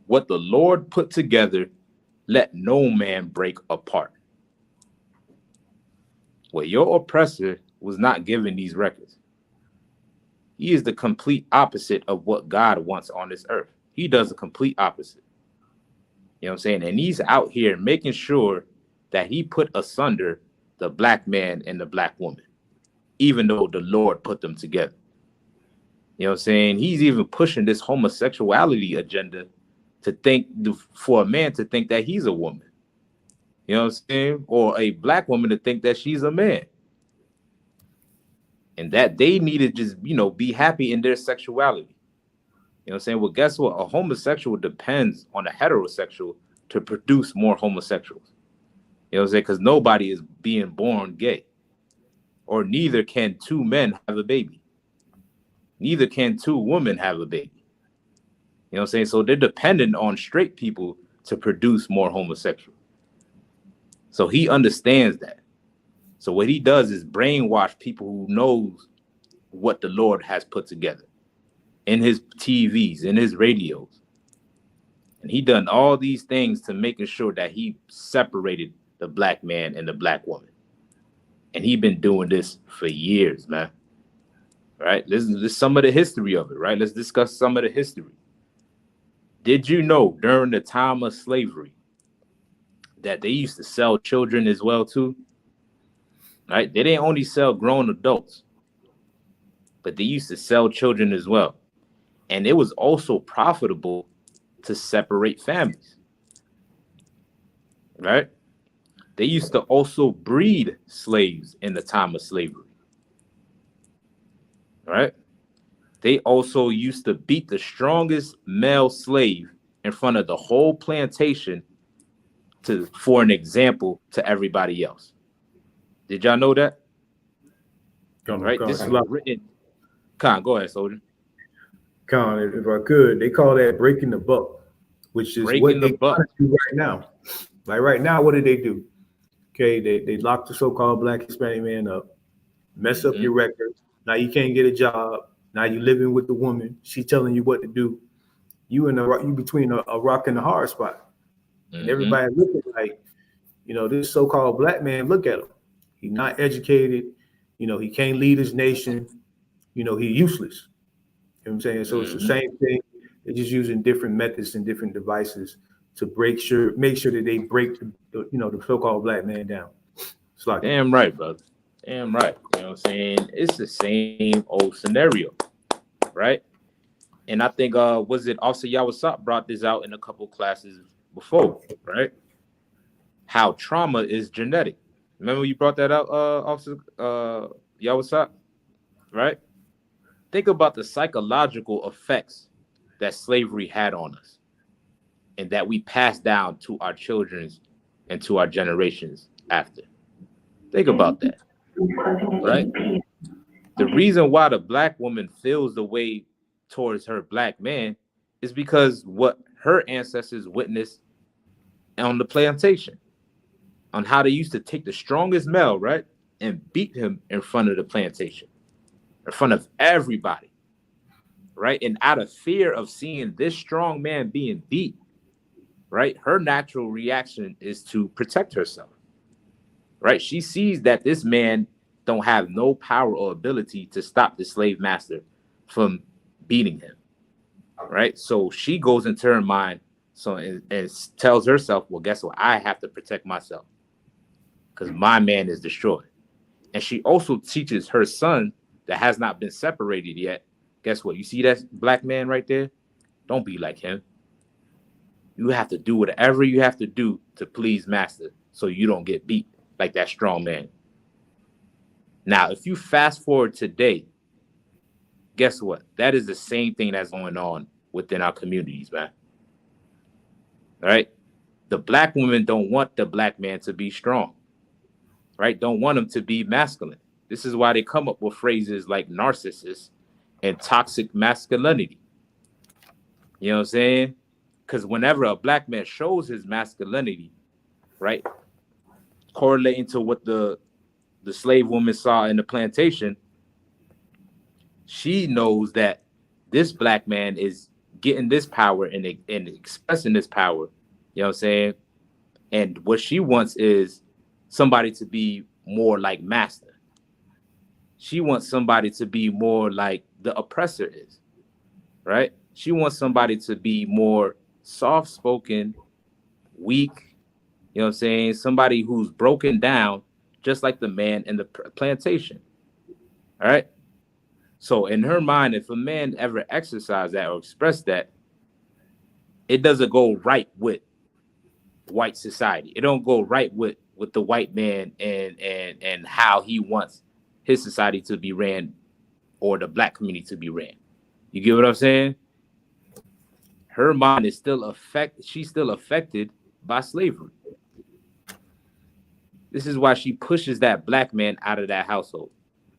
what the Lord put together, let no man break apart. Well, your oppressor was not given these records. He is the complete opposite of what God wants on this earth. He does the complete opposite. You know what I'm saying? And he's out here making sure that he put asunder the black man and the black woman, even though the Lord put them together. You know what I'm saying? He's even pushing this homosexuality agenda to think, for a man to think that he's a woman. You know what I'm saying? Or a black woman to think that she's a man. And that they need to just, be happy in their sexuality. You know what I'm saying? Well, guess what? A homosexual depends on a heterosexual to produce more homosexuals. You know what I'm saying? Because nobody is being born gay. Or neither can two men have a baby. Neither can two women have a baby. You know what I'm saying? So they're dependent on straight people to produce more homosexuals. So he understands that. So what he does is brainwash people who knows what the Lord has put together in his TVs, in his radios. And he done all these things to making sure that he separated the black man and the black woman. And he been doing this for years, man. Right? This is some of the history of it, right? Let's discuss some of the history. Did you know during the time of slavery that they used to sell children as well too? Right? They didn't only sell grown adults, but they used to sell children as well. And it was also profitable to separate families. Right? They used to also breed slaves in the time of slavery. Right? They also used to beat the strongest male slave in front of the whole plantation for an example to everybody else. Did y'all know that? Right? This is written. Con, go ahead, soldier. Con, if I could, they call that breaking the buck, which is what they do right now. Like right now, what do? Okay, they lock the so-called Black Hispanic man up, mess up your records. Now you can't get a job. Now you living with the woman. She's telling you what to do. You between a rock and a hard spot. And everybody looking like, this so-called black man, look at him. He's not educated. He can't lead his nation. He's useless. You know what I'm saying? So it's the same thing. They're just using different methods and different devices to make sure that they break the so-called black man down. It's like damn right, brother. Damn right. You know what I'm saying? It's the same old scenario, right? And I think was it Officer Isupk brought this out in a couple classes before, right? How trauma is genetic. Remember you brought that out, Officer Isupk, right? Think about the psychological effects that slavery had on us and that we pass down to our children's and to our generations after. Think about that, right? The reason why the black woman feels the way towards her black man is because what her ancestors witnessed on the plantation, on how they used to take the strongest male, right, and beat him in front of the plantation, in front of everybody, right? And out of fear of seeing this strong man being beat, right, her natural reaction is to protect herself, right? She sees that this man don't have no power or ability to stop the slave master from beating him, right? So she goes into her mind, and tells herself, well, guess what? I have to protect myself because my man is destroyed. And she also teaches her son that has not been separated yet. Guess what? You see that black man right there? Don't be like him. You have to do whatever you have to do to please master so you don't get beat like that strong man. Now, if you fast forward today, guess what? That is the same thing that's going on within our communities, man. All right? The black women don't want the black man to be strong, right? Don't want him to be masculine. This is why they come up with phrases like narcissist and toxic masculinity. You know what I'm saying? Because whenever a black man shows his masculinity, right, correlating to what the slave woman saw in the plantation, she knows that this black man is getting this power and expressing this power. You know what I'm saying? And what she wants is somebody to be more like master. She wants somebody to be more like the oppressor is, right? She wants somebody to be more soft-spoken, weak, you know what I'm saying? Somebody who's broken down, just like the man in the plantation, all right? So in her mind, if a man ever exercised that or expressed that, it doesn't go right with white society. It don't go right with the white man and how he wants his society to be ran or the black community to be ran. You get what I'm saying? Her mind is still affected. She's still affected by slavery. This is why she pushes that black man out of that household.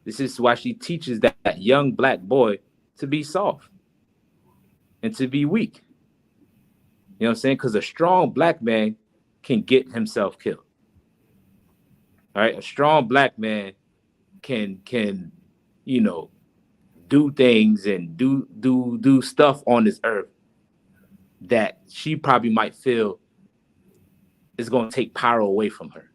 This is why she teaches that young black boy to be soft and to be weak. You know what I'm saying? Because a strong black man can get himself killed. All right, a strong black man can you know, do things and do stuff on this earth that she probably might feel is going to take power away from her.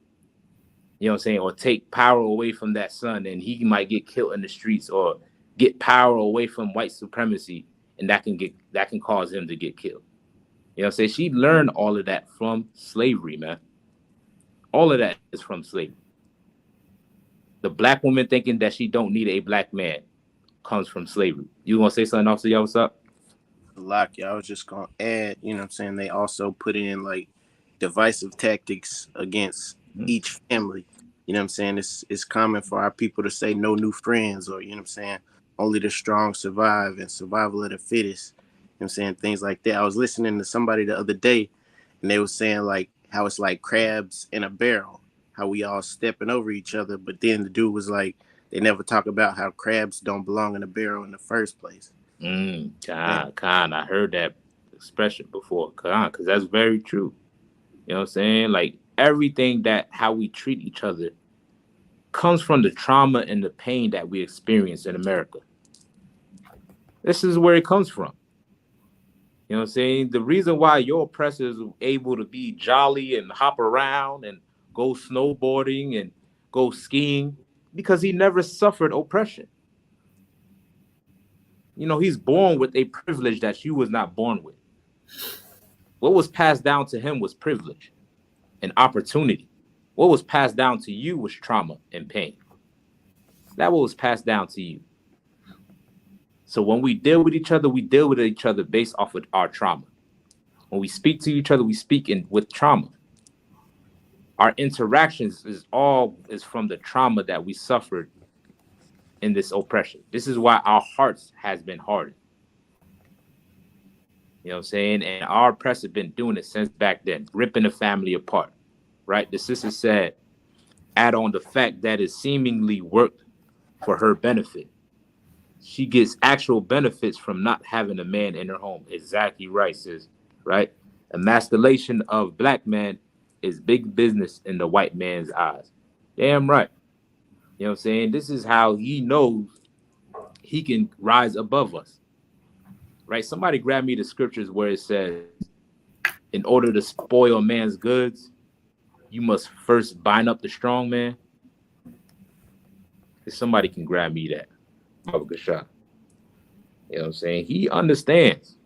You know what I'm saying? Or take power away from that son, and he might get killed in the streets, or get power away from white supremacy, and that can cause him to get killed. You know what I'm saying? She learned all of that from slavery, man. All of that is from slavery. The black woman thinking that she don't need a black man comes from slavery. You want to say something, Officer? Yo, what's up? Locky, I was just going to add, you know what I'm saying? They also put in like divisive tactics against each family. You know what I'm saying? It's common for our people to say no new friends, or, you know what I'm saying, only the strong survive and survival of the fittest. You know what I'm saying? Things like that. I was listening to somebody the other day, and they were saying like how it's like crabs in a barrel, how we all stepping over each other. But then the dude was like, they never talk about how crabs don't belong in a barrel in the first place. I heard that expression before, because that's very true. You know what I'm saying? Like, everything that how we treat each other comes from the trauma and the pain that we experience in America. This is where it comes from. You know what I'm saying? The reason why your oppressor is able to be jolly and hop around and go snowboarding and go skiing, because he never suffered oppression. You know, he's born with a privilege that you was not born with. What was passed down to him was privilege and opportunity. What was passed down to you was trauma and pain. That was passed down to you. So when we deal with each other, we deal with each other based off of our trauma. When we speak to each other, we speak with trauma. Our interactions is from the trauma that we suffered in this oppression. This is why our hearts has been hardened. You know what I'm saying? And our oppressor been doing it since back then, ripping the family apart, right? The sister said, add on the fact that it seemingly worked for her benefit. She gets actual benefits from not having a man in her home. Exactly right, sis, right? Emasculation of black men is big business in the white man's eyes. Damn right. You know what I'm saying? This is how he knows he can rise above us. Right? Somebody grab me the scriptures where it says, in order to spoil man's goods, you must first bind up the strong man. If somebody can grab me that, have a good shot. You know what I'm saying? He understands,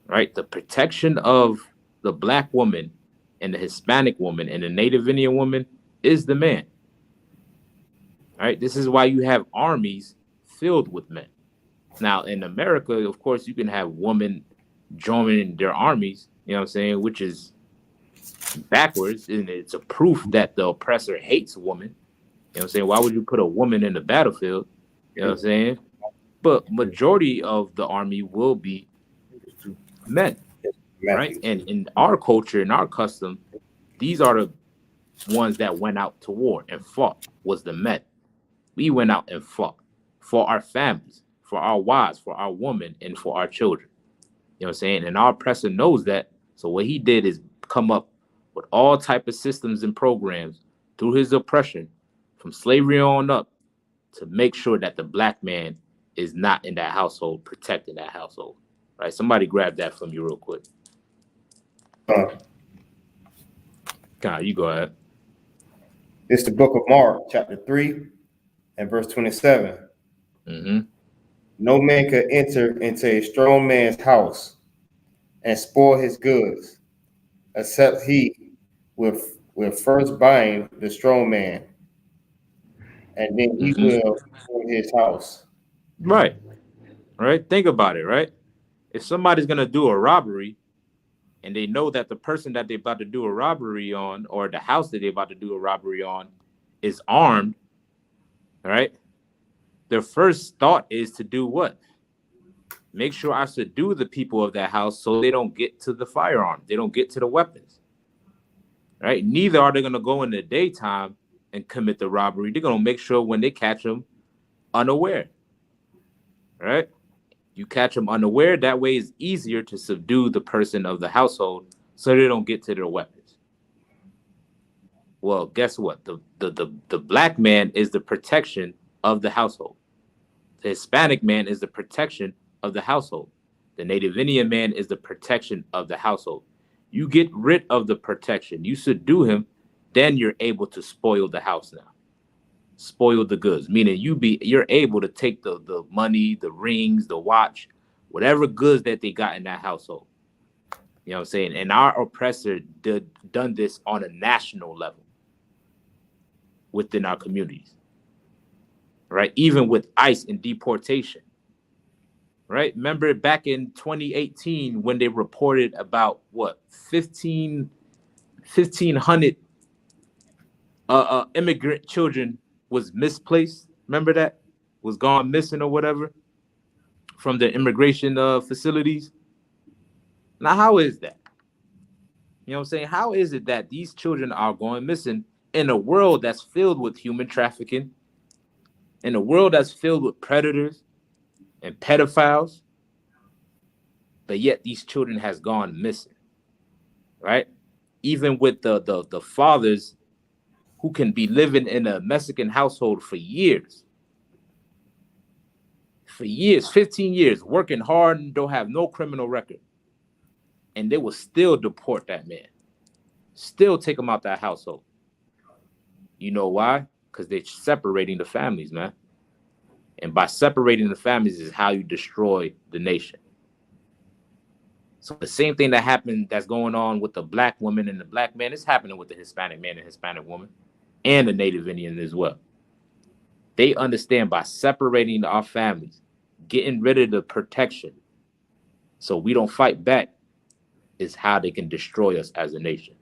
right? The protection of the black woman and the Hispanic woman and the Native Indian woman is the man. Right? This is why you have armies filled with men. Now, in America, of course, you can have women joining their armies, you know what I'm saying, which is backwards, and it's a proof that the oppressor hates women. You know what I'm saying? Why would you put a woman in the battlefield? You know what I'm saying? But majority of the army will be men, right? And in our culture, in our custom, these are the ones that went out to war and fought, was the men. We went out and fought for our families, for our wives, for our women, and for our children. You know what I'm saying? And our oppressor knows that. So what he did is come up with all type of systems and programs through his oppression from slavery on up to make sure that the black man is not in that household, protecting that household. Right? Somebody grab that from you real quick. God, you go ahead. It's the book of Mark, chapter 3 and verse 27. Mm-hmm. No man could enter into a strong man's house and spoil his goods, except he will first bind the strong man, and then he will spoil his house. Right. Right. Think about it, right? If somebody's gonna do a robbery and they know that the person that they're about to do a robbery on, or the house that they're about to do a robbery on, is armed, right? Their first thought is to do what? Make sure I subdue the people of that house so they don't get to the firearm. They don't get to the weapons, right? Neither are they going to go in the daytime and commit the robbery. They're going to make sure when they catch them unaware, right? You catch them unaware. That way it's easier to subdue the person of the household so they don't get to their weapons. Well, guess what? The black man is the protection of the household. The Hispanic man is the protection of the household. The Native Indian man is the protection of the household. You get rid of the protection, you subdue him, then you're able to spoil the house now. Spoil the goods, meaning you're able to take the money, the rings, the watch, whatever goods that they got in that household. You know what I'm saying? And our oppressor done this on a national level within our communities. Right? Even with ICE and deportation. Right? Remember back in 2018 when they reported about what 1,500 immigrant children was misplaced. Remember that? Was gone missing or whatever from the immigration facilities. Now, how is that? You know what I'm saying? How is it that these children are going missing in a world that's filled with human trafficking, in a world that's filled with predators and pedophiles, but yet these children has gone missing, right? Even with the fathers who can be living in a Mexican household for years, 15 years, working hard and don't have no criminal record. And they will still deport that man, still take him out that household. You know why? Because they're separating the families, man. And by separating the families is how you destroy the nation. So the same thing that happened, that's going on with the black woman and the black man, is happening with the Hispanic man and Hispanic woman and the Native Indian as well. They understand by separating our families, getting rid of the protection so we don't fight back, is how they can destroy us as a nation.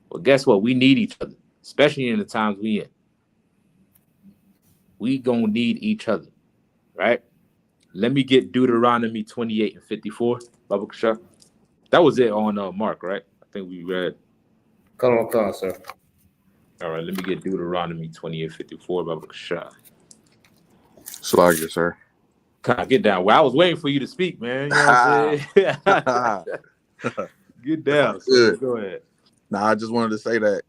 Well, guess what? We need each other, especially in the times we in. We gonna need each other, right? Let me get Deuteronomy 28 and 54. Baba Kasha. That was it on Mark, right? I think we read. Come on, sir. All right, let me get Deuteronomy 28 and 54. Baba Kasha. Slager, sir. Get down. Well, I was waiting for you to speak, man. You know what I'm saying? Get down. So Good. go ahead. Now, I just wanted to say that,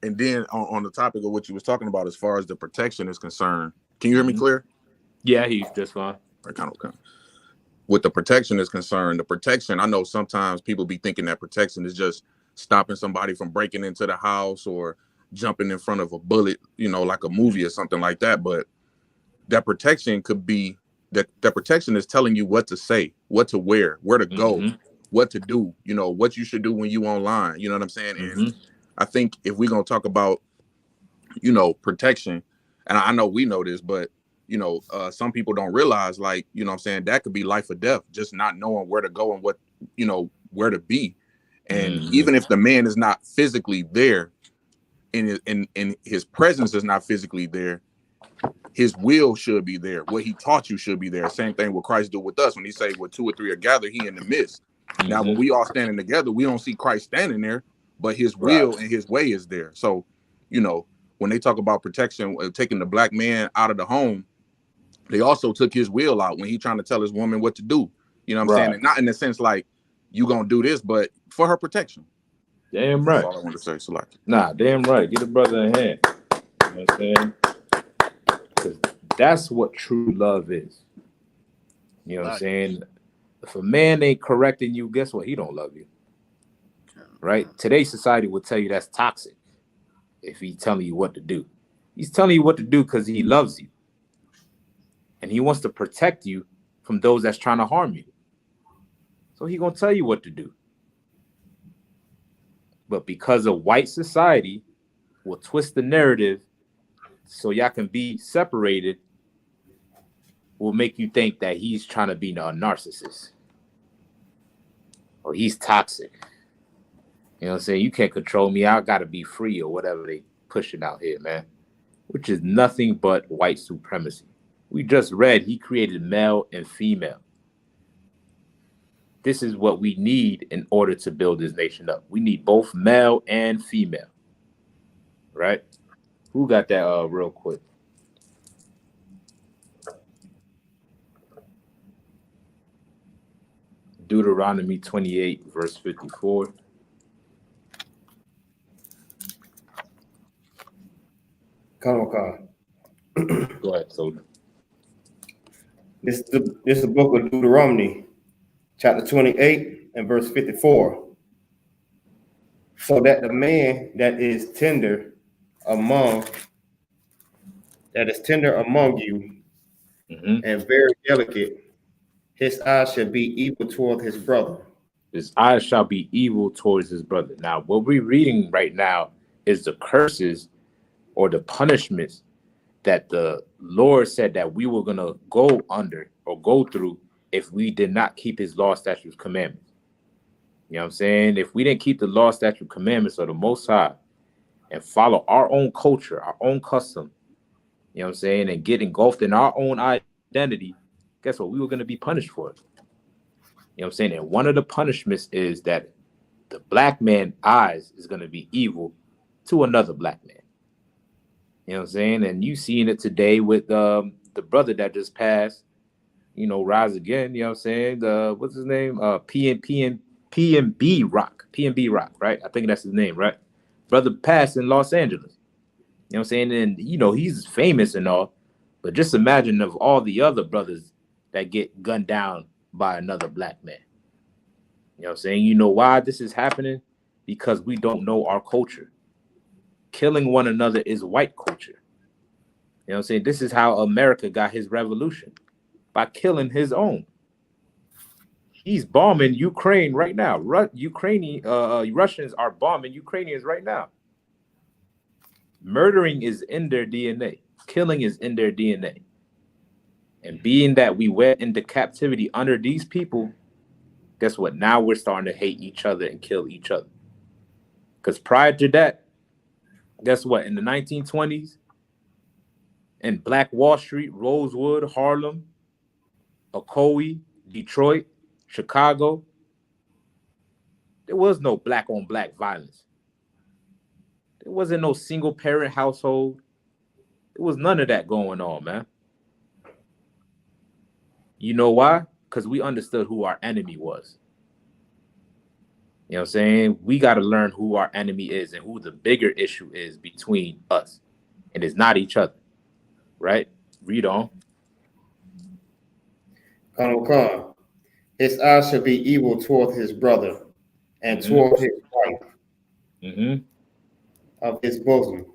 and then on the topic of what you was talking about, as far as the protection is concerned, can you hear me clear? Yeah, he's just fine. Or kind of. With the protection is concerned, the protection, I know sometimes people be thinking that protection is just stopping somebody from breaking into the house or jumping in front of a bullet, you know, like a movie or something like that. But that protection could be that protection is telling you what to say, what to wear, where to go, what to do, you know, what you should do when you online. You know what I'm saying? And I think if we're gonna talk about, you know, protection, and I know we know this, but you know, some people don't realize, like, you know what I'm saying, that could be life or death, just not knowing where to go and what, you know, where to be. And even if the man is not physically there, in his presence is not physically there, his will should be there. What he taught you should be there. Same thing what Christ do with us when he say, where two or three are gathered, he in the midst. Now, when we all standing together, we don't see Christ standing there, but his will and his way is there. So, you know, when they talk about protection, taking the black man out of the home, they also took his will out when he trying to tell his woman what to do. You know what I'm saying? And not in the sense like you gonna do this, but for her protection. Damn right. That's all I want to say. So like, nah, damn right. Get a brother a hand. You know what I'm saying? Because that's what true love is. You know what I'm saying? If a man ain't correcting you, guess what? He don't love you. Right? Today's society will tell you that's toxic if he's telling you what to do. He's telling you what to do because he loves you. And he wants to protect you from those that's trying to harm you. So he gonna tell you what to do. But because of white society will twist the narrative so y'all can be separated, will make you think that he's trying to be a narcissist. Or he's toxic. You know what I'm saying? You can't control me. I gotta be free or whatever they pushing out here, man. Which is nothing but white supremacy. We just read he created male and female. This is what we need in order to build this nation up. We need both male and female. Right? Who got that real quick? Deuteronomy 28, verse 54. Come on. Go ahead, soldier. This is the book of Deuteronomy, chapter 28 and verse 54. So that the man that is tender among you and very delicate, his eyes shall be evil toward his brother. His eyes shall be evil towards his brother. Now, what we're reading right now is the curses or the punishments that the Lord said that we were going to go under or go through if we did not keep his law, statutes, commandments. You know what I'm saying? If we didn't keep the law, statute, commandments of the Most High and follow our own culture, our own custom, you know what I'm saying, and get engulfed in our own identity, guess what? We were going to be punished for it. You know what I'm saying? And one of the punishments is that the black man's eyes is going to be evil to another black man. You know what I'm saying? And you seeing it today with the brother that just passed, you know, Rise Again, you know what I'm saying? What's his name? PNB Rock, right? I think that's his name, right? Brother passed in Los Angeles. You know what I'm saying? And, you know, he's famous and all, but just imagine of all the other brothers that get gunned down by another black man. You know what I'm saying? You know why this is happening? Because we don't know our culture. Killing one another is white culture. You know what I'm saying? This is how America got his revolution, by killing his own. He's bombing Ukraine right now. Russians are bombing Ukrainians right now. Murdering is in their DNA. Killing is in their DNA. And being that we went into captivity under these people, guess what? Now we're starting to hate each other and kill each other. Because prior to that, guess what? In the 1920s, in Black Wall Street, Rosewood, Harlem, Ocoee, Detroit, Chicago, there was no black on black violence. There wasn't no single parent household. There was none of that going on, man. You know why? Because we understood who our enemy was. You know what I'm saying? We got to learn who our enemy is and who the bigger issue is between us. And it's not each other, right? Read on. Khan. His eyes shall be evil toward his brother and toward his wife Mm-hmm. of his bosom.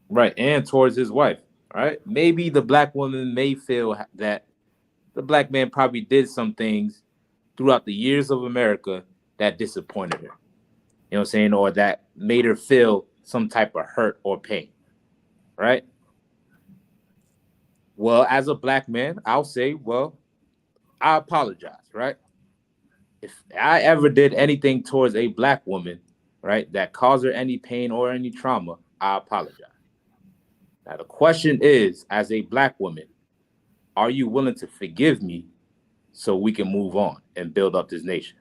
Right. And towards his wife, right? Maybe the black woman may feel that the black man probably did some things throughout the years of America that disappointed her. You know what I'm saying? Or that made her feel some type of hurt or pain, right? Well, as a black man, I'll say, well, I apologize, right? If I ever did anything towards a black woman, right, that caused her any pain or any trauma, I apologize. Now, the question is, as a black woman, are you willing to forgive me so we can move on and build up this nation?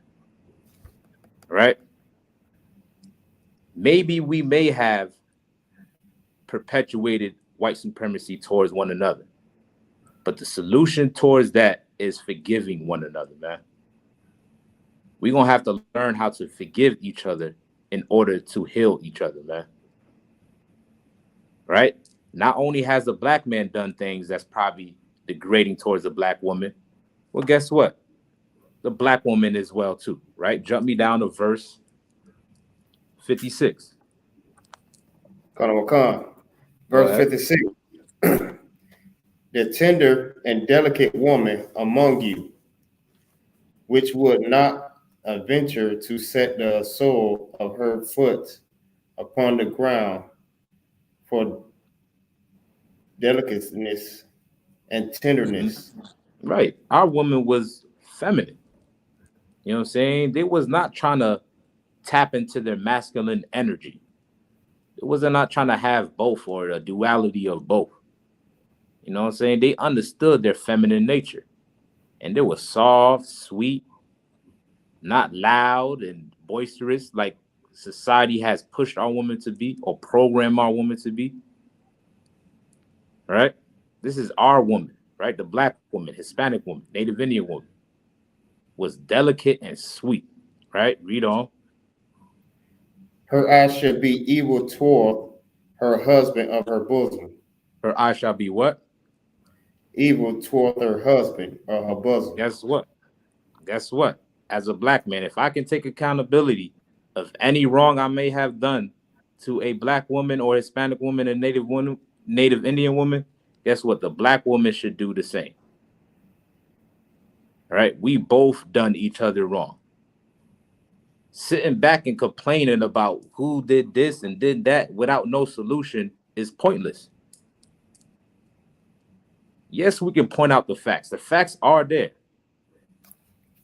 Right? Maybe we may have perpetuated white supremacy towards one another, but the solution towards that is forgiving one another, man. We're going to have to learn how to forgive each other in order to heal each other, man. Right? Not only has the black man done things that's probably degrading towards the black woman, well, guess what? The black woman as well, too, right? Jump me down to verse 56. Khan. Verse 56. The tender and delicate woman among you, which would not venture to set the sole of her foot upon the ground for delicateness and tenderness. Mm-hmm. Right. Our woman was feminine. You know what I'm saying? They was not trying to tap into their masculine energy. It wasn't not trying to have both or a duality of both. You know what I'm saying? They understood their feminine nature. And they were soft, sweet, not loud and boisterous like society has pushed our women to be or programmed our women to be. Right? This is our woman, right? The black woman, Hispanic woman, Native Indian woman was delicate and sweet, right? Read on. Her eyes should be evil toward her husband of her bosom. Her eyes shall be what? Evil toward her husband or her bosom. Guess what? Guess what? As a black man, if I can take accountability of any wrong I may have done to a black woman or Hispanic woman and Native Indian woman, guess what? The black woman should do the same. All right? We both done each other wrong. Sitting back and complaining about who did this and did that without no solution is pointless. Yes, we can point out the facts. The facts are there.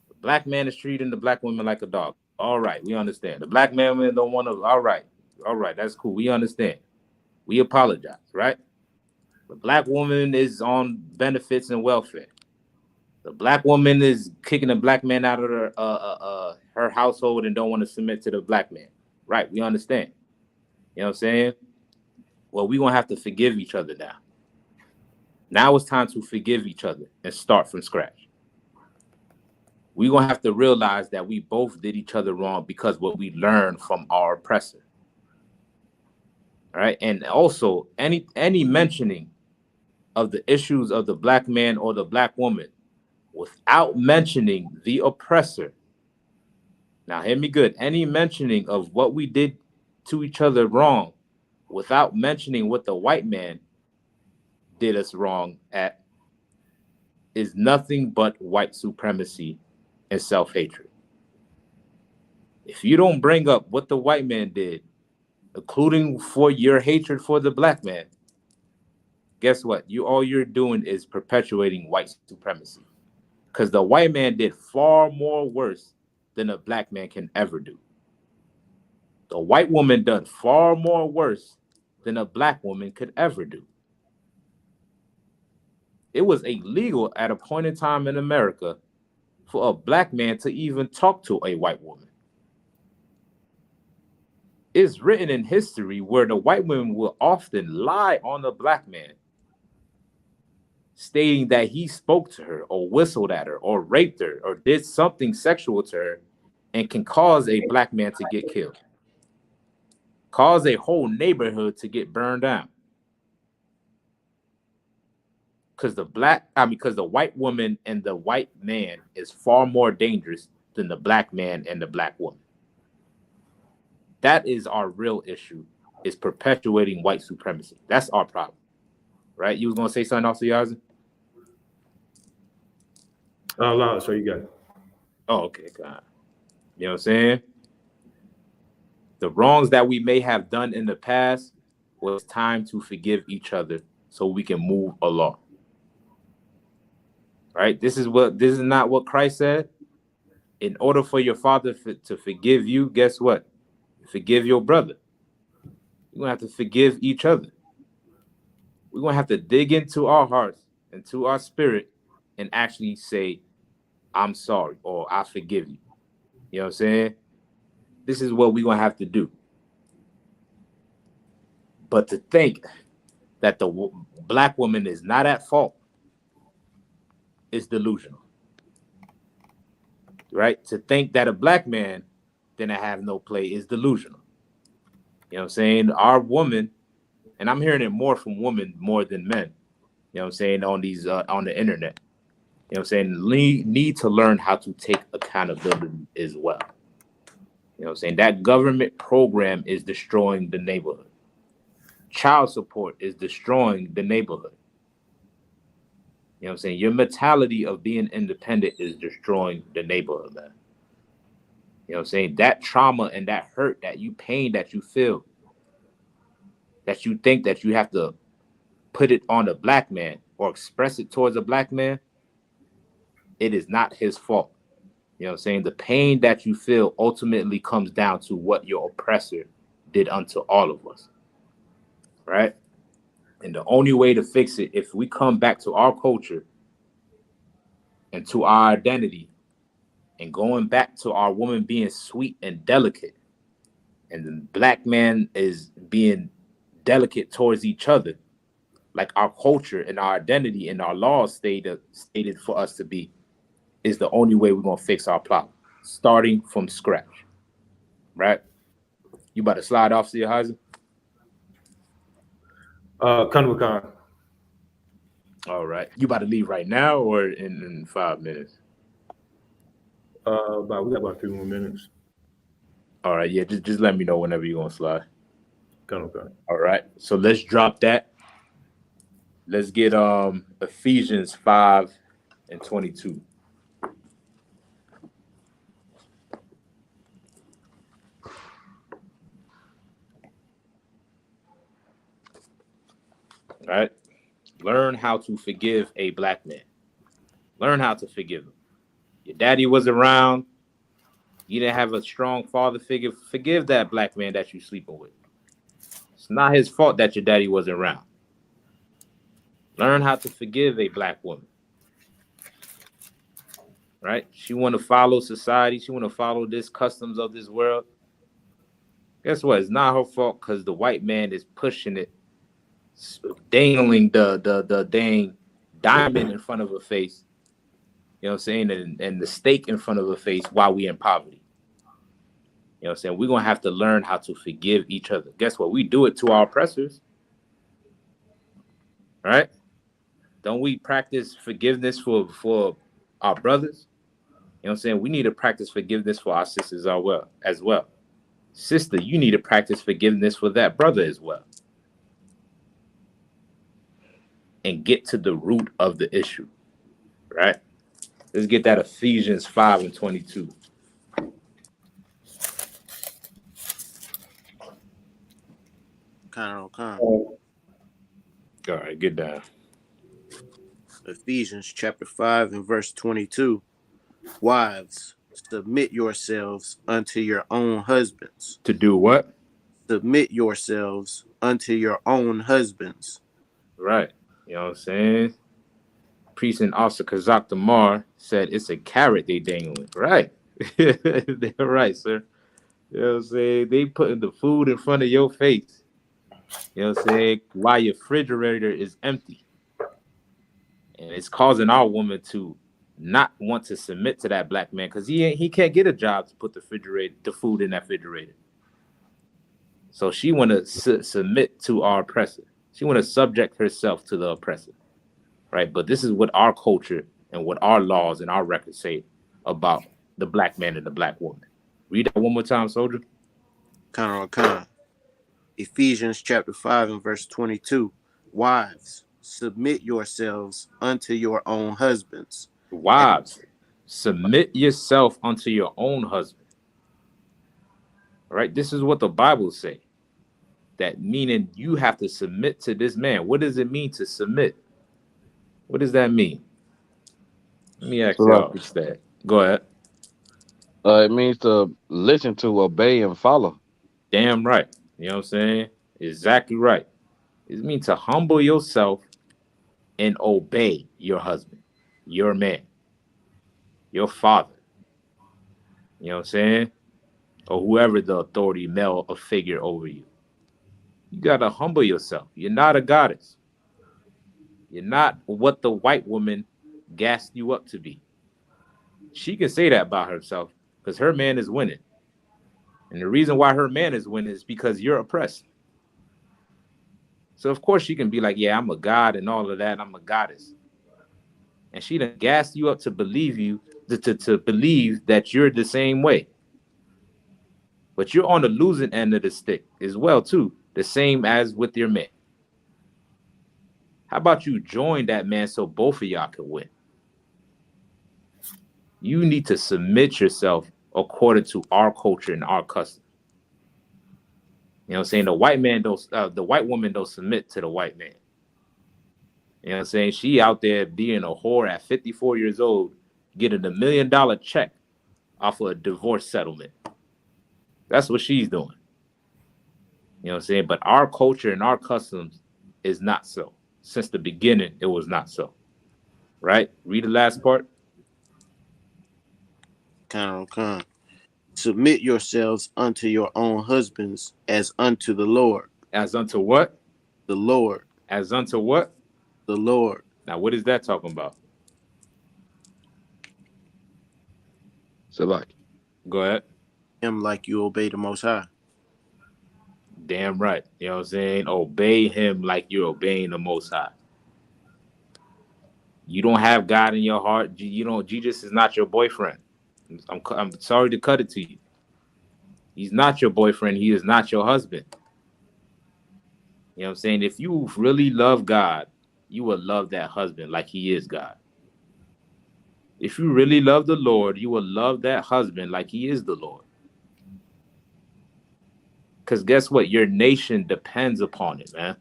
The black man is treating the black woman like a dog. All right, we understand. The black man don't want to. All right, that's cool. We understand. We apologize, right? The black woman is on benefits and welfare. The black woman is kicking the black man out of her household and don't want to submit to the black man. Right, we understand. You know what I'm saying? Well, we're going to have to forgive each other now. Now it's time to forgive each other and start from scratch. We're going to have to realize that we both did each other wrong because what we learned from our oppressor. All right, and also any mentioning of the issues of the black man or the black woman without mentioning the oppressor. Now, hear me good. Any mentioning of what we did to each other wrong without mentioning what the white man did us wrong at is nothing but white supremacy and self-hatred. If you don't bring up what the white man did, including for your hatred for the black man, guess what? All you're doing is perpetuating white supremacy. Because the white man did far more worse than a black man can ever do. The white woman done far more worse than a black woman could ever do. It was illegal at a point in time in America for a black man to even talk to a white woman. It's written in history where the white women will often lie on the black man, stating that he spoke to her or whistled at her or raped her or did something sexual to her and can cause a black man to get killed, cause a whole neighborhood to get burned down. Because the white woman and the white man is far more dangerous than the black man and the black woman. That is our real issue, is perpetuating white supremacy. That's our problem, right? You was going to say something else, Yazi? No, so you got it. Oh, okay, God. You know what I'm saying? The wrongs that we may have done in the past, was time to forgive each other so we can move along. Right? This is not what Christ said. In order for your father to forgive you, guess what? Forgive your brother. You're going to have to forgive each other. We're going to have to dig into our hearts, into our spirit, and actually say, I'm sorry, or I forgive you. You know what I'm saying? This is what we're going to have to do. But to think that the black woman is not at fault is delusional. Right? To think that a black man didn't have no play is delusional. You know what I'm saying? Our woman, and I'm hearing it more from women more than men, you know what I'm saying, on these on the internet. You know what I'm saying? Need to learn how to take accountability as well. You know what I'm saying? That government program is destroying the neighborhood. Child support is destroying the neighborhood. You know what I'm saying? Your mentality of being independent is destroying the neighborhood, man. You know what I'm saying? That trauma and that hurt, that pain that you feel, that you think that you have to put it on a black man or express it towards a black man, it is not his fault. You know what I'm saying? The pain that you feel ultimately comes down to what your oppressor did unto all of us. Right? And the only way to fix it, if we come back to our culture and to our identity and going back to our woman being sweet and delicate, and the black man is being delicate towards each other, like our culture and our identity and our laws stated for us to be, is the only way we're going to fix our problem, starting from scratch. Right? You about to slide off, Sia Heiser? Kanwakan. All right. You about to leave right now or in 5 minutes? We got about 3 more minutes. All right. Yeah, just let me know whenever you're going to slide. Kanwakan. All right. So let's drop that. Let's get Ephesians 5:22. All right. Learn how to forgive a black man. Learn how to forgive him. Your daddy was around. You didn't have a strong father figure. Forgive that black man that you're sleeping with. It's not his fault that your daddy wasn't around. Learn how to forgive a black woman. Right? She want to follow society. She want to follow this customs of this world. Guess what? It's not her fault because the white man is pushing it, dangling the dang diamond in front of her face. You know what I'm saying? And the stake in front of her face while we in poverty. You know what I'm saying? We're going to have to learn how to forgive each other. Guess what? We do it to our oppressors. Right? Don't we practice forgiveness for our brothers? You know what I'm saying? We need to practice forgiveness for our sisters as well. Sister, you need to practice forgiveness for that brother as well. And get to the root of the issue. Right? Let's get that Ephesians 5:22. All right, get down. Ephesians chapter 5 and verse 22. Wives, submit yourselves unto your own husbands. To do what? Submit yourselves unto your own husbands. Right. You know what I'm saying? Priest and Officer Kazak Damar said it's a carrot they dangling. Right. They're right, sir. You know what I'm saying? They putting the food in front of your face. You know what I'm saying? While your refrigerator is empty. And it's causing our woman to not want to submit to that black man because he can't get a job to put the food in that refrigerator. So she want to submit to our oppressor. She want to subject herself to the oppressor, right? But this is what our culture and what our laws and our records say about the black man and the black woman. Read that one more time, soldier. Con. Ephesians chapter 5 and verse 22. Wives, submit yourselves unto your own husbands. Wives, submit yourself unto your own husband. All right, this is what the Bible say. That meaning you have to submit to this man. What does it mean to submit? What does that mean? Let me ask y'all that. Go ahead. It means to listen to, obey, and follow. Damn right. You know what I'm saying? Exactly right. It means to humble yourself and obey your husband, your man, your father. You know what I'm saying? Or whoever the authority, male or figure over you. You got to humble yourself. You're not a goddess. You're not what the white woman gassed you up to be. She can say that about herself because her man is winning. And the reason why her man is winning is because you're oppressed. So, of course, she can be like, yeah, I'm a god and all of that. I'm a goddess. And she done gassed you up to believe to believe that you're the same way. But you're on the losing end of the stick as well, too. The same as with your man. How about you join that man so both of y'all can win? You need to submit yourself according to our culture and our custom. You know what I'm saying? The white woman don't submit to the white man. You know what I'm saying? She out there being a whore at 54 years old, getting $1 million check off of a divorce settlement. That's what she's doing. You know what I'm saying? But our culture and our customs is not so. Since the beginning, it was not so. Right? Read the last part. Con. Submit yourselves unto your own husbands as unto the Lord. As unto what? The Lord. As unto what? The Lord. Now, what is that talking about? So like, go ahead. Him like you obey the Most High. Damn right. You know what I'm saying? Obey him like you're obeying the Most High. You don't have God in your heart. Jesus is not your boyfriend. I'm sorry to cut it to you. He's not your boyfriend. He is not your husband. You know what I'm saying? If you really love God, you will love that husband like he is God. If you really love the Lord, you will love that husband like he is the Lord. Because guess what? Your nation depends upon it, man.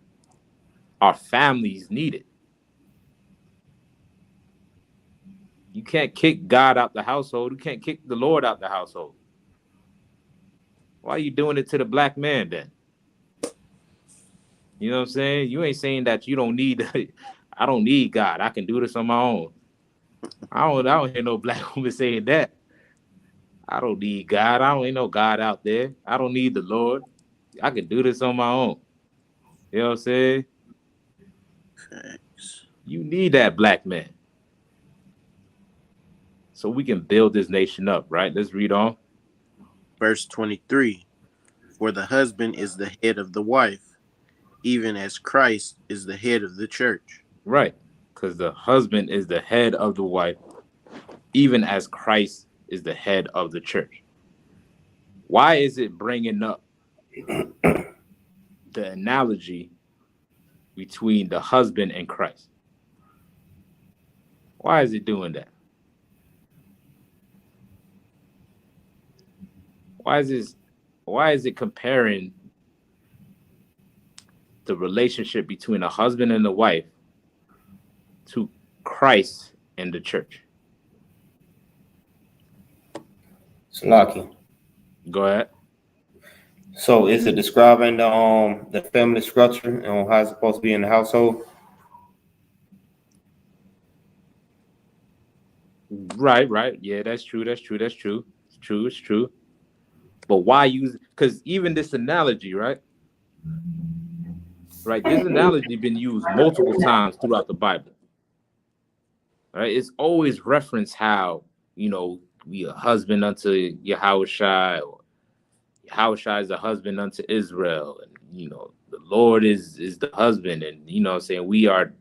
Our families need it. You can't kick God out the household. You can't kick the Lord out the household. Why are you doing it to the black man then? You know what I'm saying? You ain't saying that you don't need, I don't need God. I can do this on my own. I don't hear no black woman saying that. I don't need God. I don't ain't no God out there. I don't need the Lord. I can do this on my own. You know what I'm saying? Thanks. You need that black man. So we can build this nation up, right? Let's read on. Verse 23. For the husband is the head of the wife, even as Christ is the head of the church. Right. Because the husband is the head of the wife, even as Christ is the head of the church. Why is it bringing up the analogy between the husband and Christ? Why is it doing that? Why is it comparing the relationship between a husband and a wife to Christ and the church? Salaki. Go ahead. So is it describing the family structure and how it's supposed to be in the household? Right. Yeah, that's true. It's true. But why use, because even this analogy, right? This analogy been used multiple times throughout the Bible. right? It's always reference how, we a husband unto Yahushua, or Yahushua is a husband unto Israel, and the Lord is the husband, and what I'm saying, we are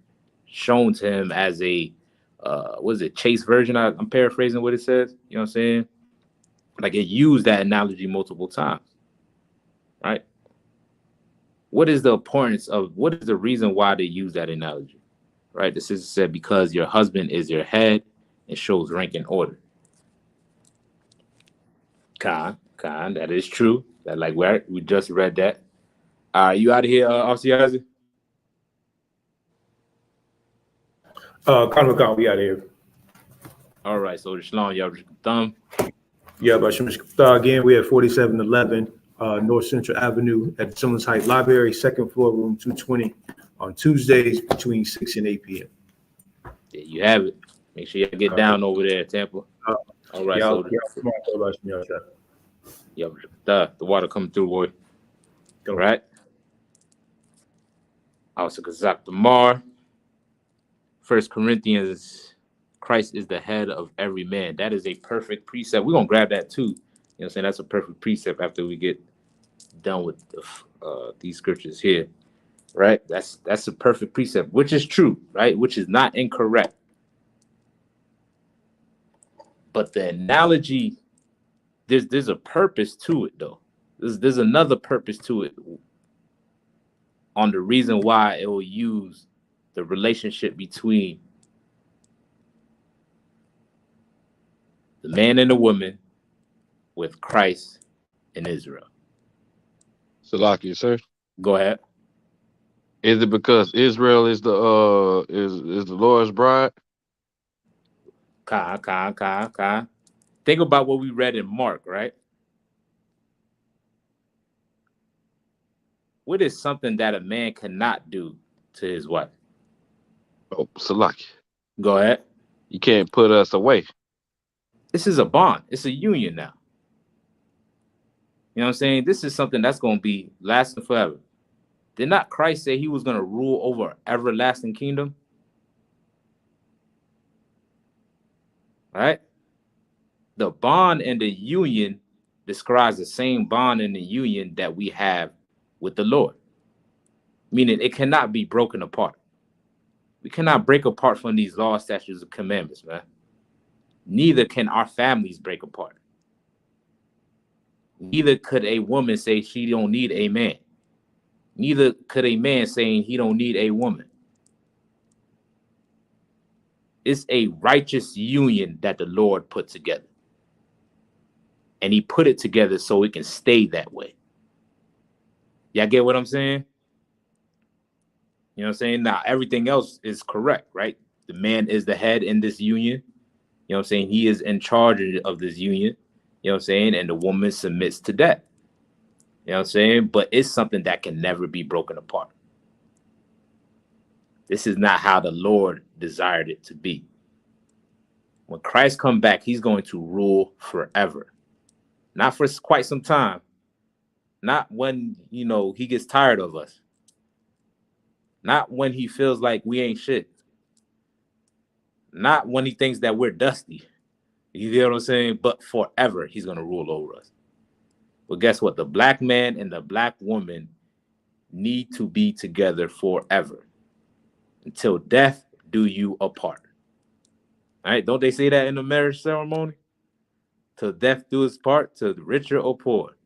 shown to him as a what is it, Chase version? I'm paraphrasing what it says, you know what I'm saying? Like, it used that analogy multiple times, right? What is the reason why they use that analogy, right? The sister said, because your husband is your head and shows rank and order. Khan, that is true. That, like, we just read that. All right, you out of here, Officer Yazzie? Kanaka, we out of here. All right, so the Shalom, y'all, thumb. Yeah, but again, we at 4711 North Central Avenue at the Children's Heights Library, second floor, room 220, on Tuesdays between 6 and 8 p.m. Yeah, you have it. Make sure y'all get down over there, Tampa. All right, so the water coming through, boy. All right. Also, Kazak Damar. 1 Corinthians, Christ is the head of every man. That is a perfect precept. We're gonna grab that too. You know what I'm saying? That's a perfect precept after we get done with these scriptures here. Right? That's a perfect precept, which is true, right? Which is not incorrect. But the analogy, there's a purpose to it, though. There's another purpose to it on the reason why it will use the relationship between the man and the woman with Christ and Israel. Salaki, sir. Go ahead. Is it because Israel is the is the Lord's bride? Khan. Think about what we read in Mark, right? What is something that a man cannot do to his wife? Oh, Salaki. Go ahead. You can't put us away. This is a bond. It's a union now. You know what I'm saying? This is something that's going to be lasting forever. Did not Christ say he was going to rule over everlasting kingdom? Right? The bond and the union describes the same bond and the union that we have with the Lord. Meaning it cannot be broken apart. We cannot break apart from these laws, statutes, and commandments, man. Neither can our families break apart. Neither could a woman say she don't need a man. Neither could a man saying he don't need a woman. It's a righteous union that the Lord put together. And he put it together so it can stay that way. Y'all get what I'm saying? You know what I'm saying? Now, everything else is correct, right? The man is the head in this union. You know what I'm saying? He is in charge of this union. You know what I'm saying? And the woman submits to that. You know what I'm saying? But it's something that can never be broken apart. This is not how the Lord desired it to be. When Christ comes back, he's going to rule forever. Not for quite some time. Not when, he gets tired of us. Not when he feels like we ain't shit. Not when he thinks that we're dusty. You get what I'm saying? But forever, he's going to rule over us. But guess what? The black man and the black woman need to be together forever. Until death do you apart. All right? Don't they say that in the marriage ceremony? Till death do us part, to the richer or poor.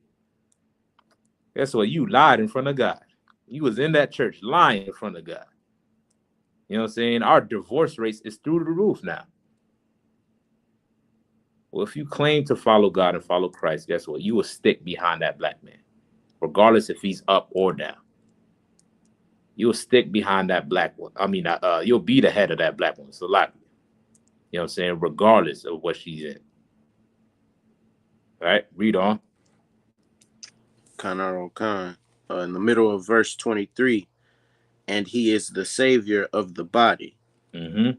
Guess what? You lied in front of God. You was in that church lying in front of God. You know what I'm saying? Our divorce rates is through the roof now. Well, if you claim to follow God and follow Christ, guess what? You will stick behind that black man, regardless if he's up or down. You'll stick behind that black one. You'll be the head of that black one. So, like, you know what I'm saying? Regardless of what she's in. All right, read on. Khan. In the middle of verse 23, and he is the savior of the body. Mm-hmm.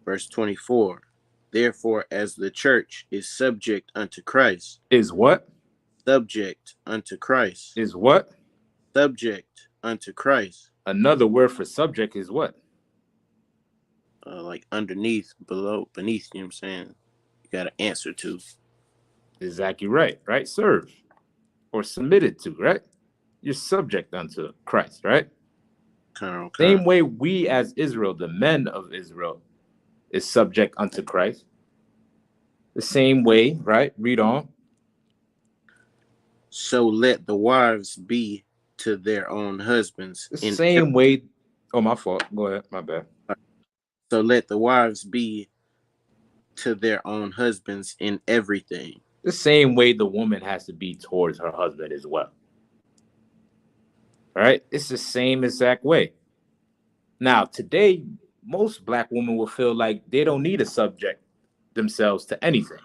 Verse 24, therefore, as the church is subject unto Christ. Is what? Subject unto Christ. Is what? Subject unto Christ. Another word for subject is what? like underneath, below, beneath. You know what I'm saying? You got to answer to. Exactly right, right? Serve or submitted to, right? You're subject unto Christ, right? Same way we as Israel, the men of Israel, is subject unto Christ. The same way, right? Read on. So let the wives be to their own husbands. The same way. Oh, my fault. Go ahead. My bad. So let the wives be to their own husbands in everything. The same way the woman has to be towards her husband as well. All right? It's the same exact way. Now, today, most black women will feel like they don't need to subject themselves to anything.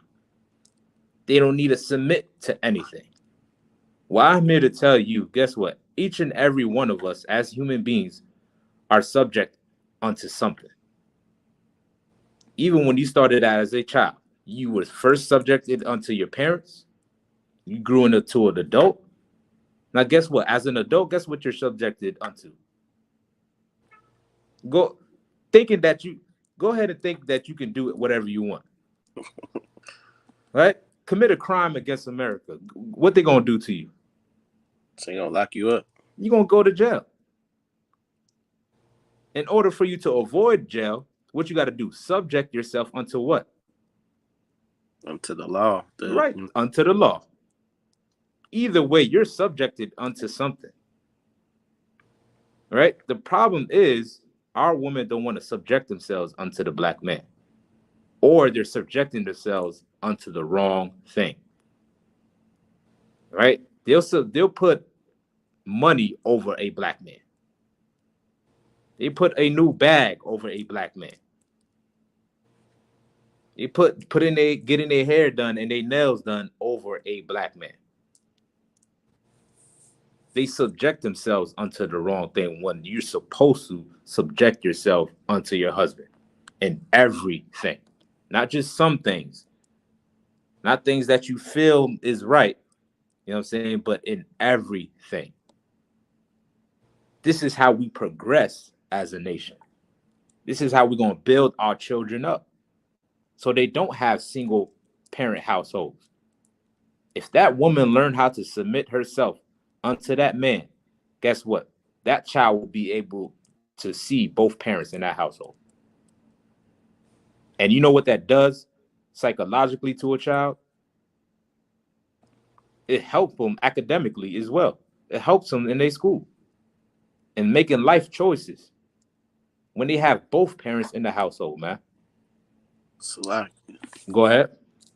They don't need to submit to anything. Well, I'm here to tell you, guess what? Each and every one of us as human beings are subject unto something. Even when you started out as a child, you were first subjected unto your parents. You grew into an adult. Now, guess what? As an adult, guess what you're subjected unto? Go ahead and think that you can do whatever you want. Right? Commit a crime against America. What they gonna do to you? So they're gonna lock you up. You're gonna go to jail. In order for you to avoid jail, what you got to do? Subject yourself unto what? Unto the law. Right, unto the law. Either way, you're subjected unto something. Right? The problem is our women don't want to subject themselves unto the black man. Or they're subjecting themselves unto the wrong thing. Right? They'll put money over a black man. They put a new bag over a black man. They getting their hair done and their nails done over a black man. They subject themselves unto the wrong thing when you're supposed to subject yourself unto your husband in everything, not just some things, not things that you feel is right, you know what I'm saying, but in everything. This is how we progress as a nation. This is how we're going to build our children up so they don't have single parent households. If that woman learned how to submit herself unto that man, guess what? That child will be able to see both parents in that household. And you know what that does psychologically to a child? It helps them academically as well. It helps them in their school and making life choices when they have both parents in the household, man. So go ahead.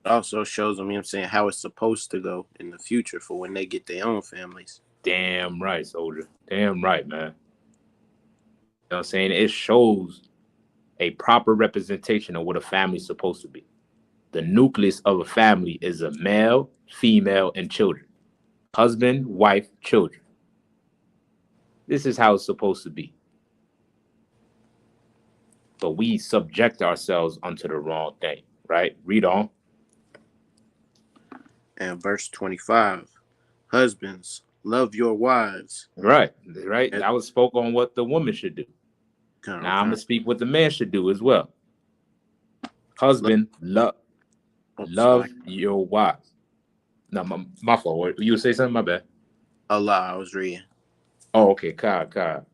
It also shows them, you know what I'm saying, how it's supposed to go in the future for when they get their own families. Damn right, soldier. Damn right, man. You know what I'm saying? It shows a proper representation of what a family's supposed to be. The nucleus of a family is a male, female, and children. Husband, wife, children. This is how it's supposed to be. But we subject ourselves unto the wrong thing, right? Read on. And verse 25, husbands, love your wives. Right. I was spoke on what the woman should do. Now I'm going to speak what the man should do as well. Husband, love your wives. No, my fault. You would say something? My bad. Allah, I was reading. Oh, okay. God.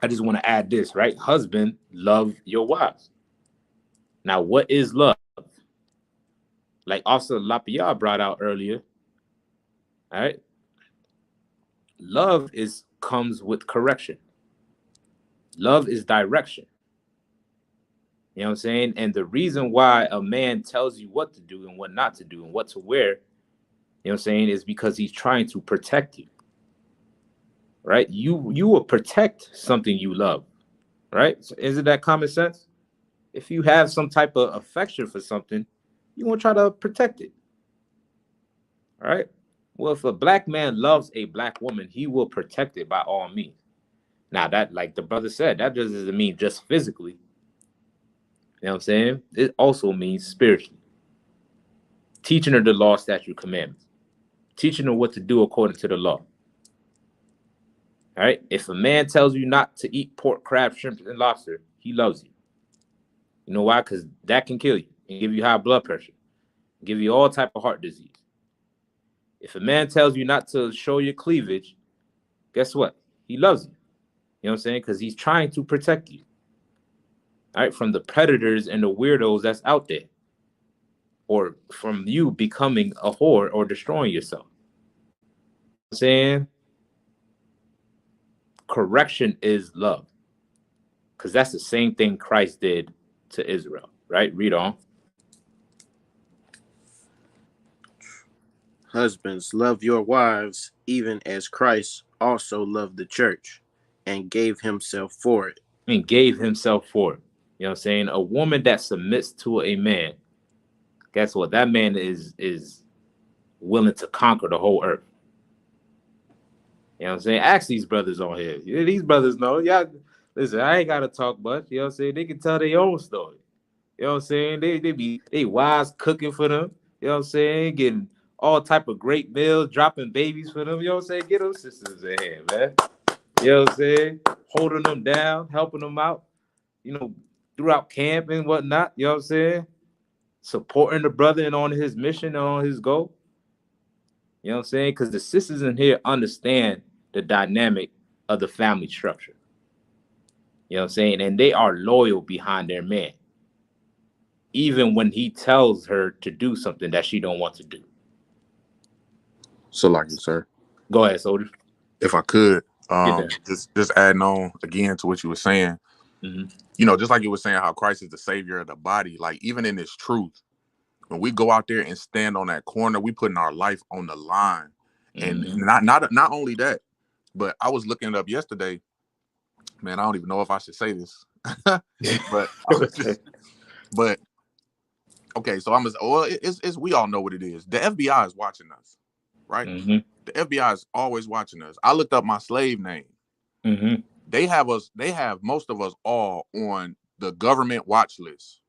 I just want to add this, right? Husband, love your wives. Now, what is love? Like Officer Lapierre brought out earlier, all right? Love comes with correction. Love is direction. You know what I'm saying? And the reason why a man tells you what to do and what not to do and what to wear, you know what I'm saying, is because he's trying to protect you. Right? You will protect something you love. Right? So isn't that common sense? If you have some type of affection for something, you want to try to protect it. All right? Well, if a black man loves a black woman, he will protect it by all means. Now, that, like the brother said, that doesn't mean just physically. You know what I'm saying? It also means spiritually. Teaching her the law, statute, commandments. Teaching her what to do according to the law. All right? If a man tells you not to eat pork, crab, shrimp, and lobster, he loves you. You know why? Because that can kill you and give you high blood pressure, give you all type of heart disease. If a man tells you not to show your cleavage, guess what? He loves you. You know what I'm saying? Because he's trying to protect you, all right, from the predators and the weirdos that's out there, or from you becoming a whore or destroying yourself. You know what I'm saying? Correction is love, because that's the same thing Christ did to Israel, right? Read on. Husbands, love your wives, even as Christ also loved the church and gave himself for it. And gave himself for it. You know what I'm saying? A woman that submits to a man, guess what? That man is willing to conquer the whole earth. You know what I'm saying? Ask these brothers on here. Yeah, these brothers know. Y'all, listen, I ain't got to talk much. You know what I'm saying? They can tell their own story. You know what I'm saying? They wives cooking for them. You know what I'm saying? Getting all type of great meals, dropping babies for them. You know what I'm saying? Get those sisters in here, man. You know what I'm saying? Holding them down, helping them out, you know, throughout camp and whatnot. You know what I'm saying? Supporting the brother and on his mission and on his goal. You know what I'm saying? Because the sisters in here understand the dynamic of the family structure. You know what I'm saying? And they are loyal behind their man, even when he tells her to do something that she don't want to do. So like you, sir. Go ahead, soldier. If I could, Get just adding on again to what you were saying, Mhm. you know, just like you were saying how Christ is the savior of the body, like even in this truth, when we go out there and stand on that corner, we putting our life on the line. And not only that, but I was looking it up yesterday. Man, I don't even know if I should say this, but but okay. So it's we all know what it is. The FBI is watching us, right? Mm-hmm. The FBI is always watching us. I looked up my slave name. Mm-hmm. They have most of us all on the government watch list.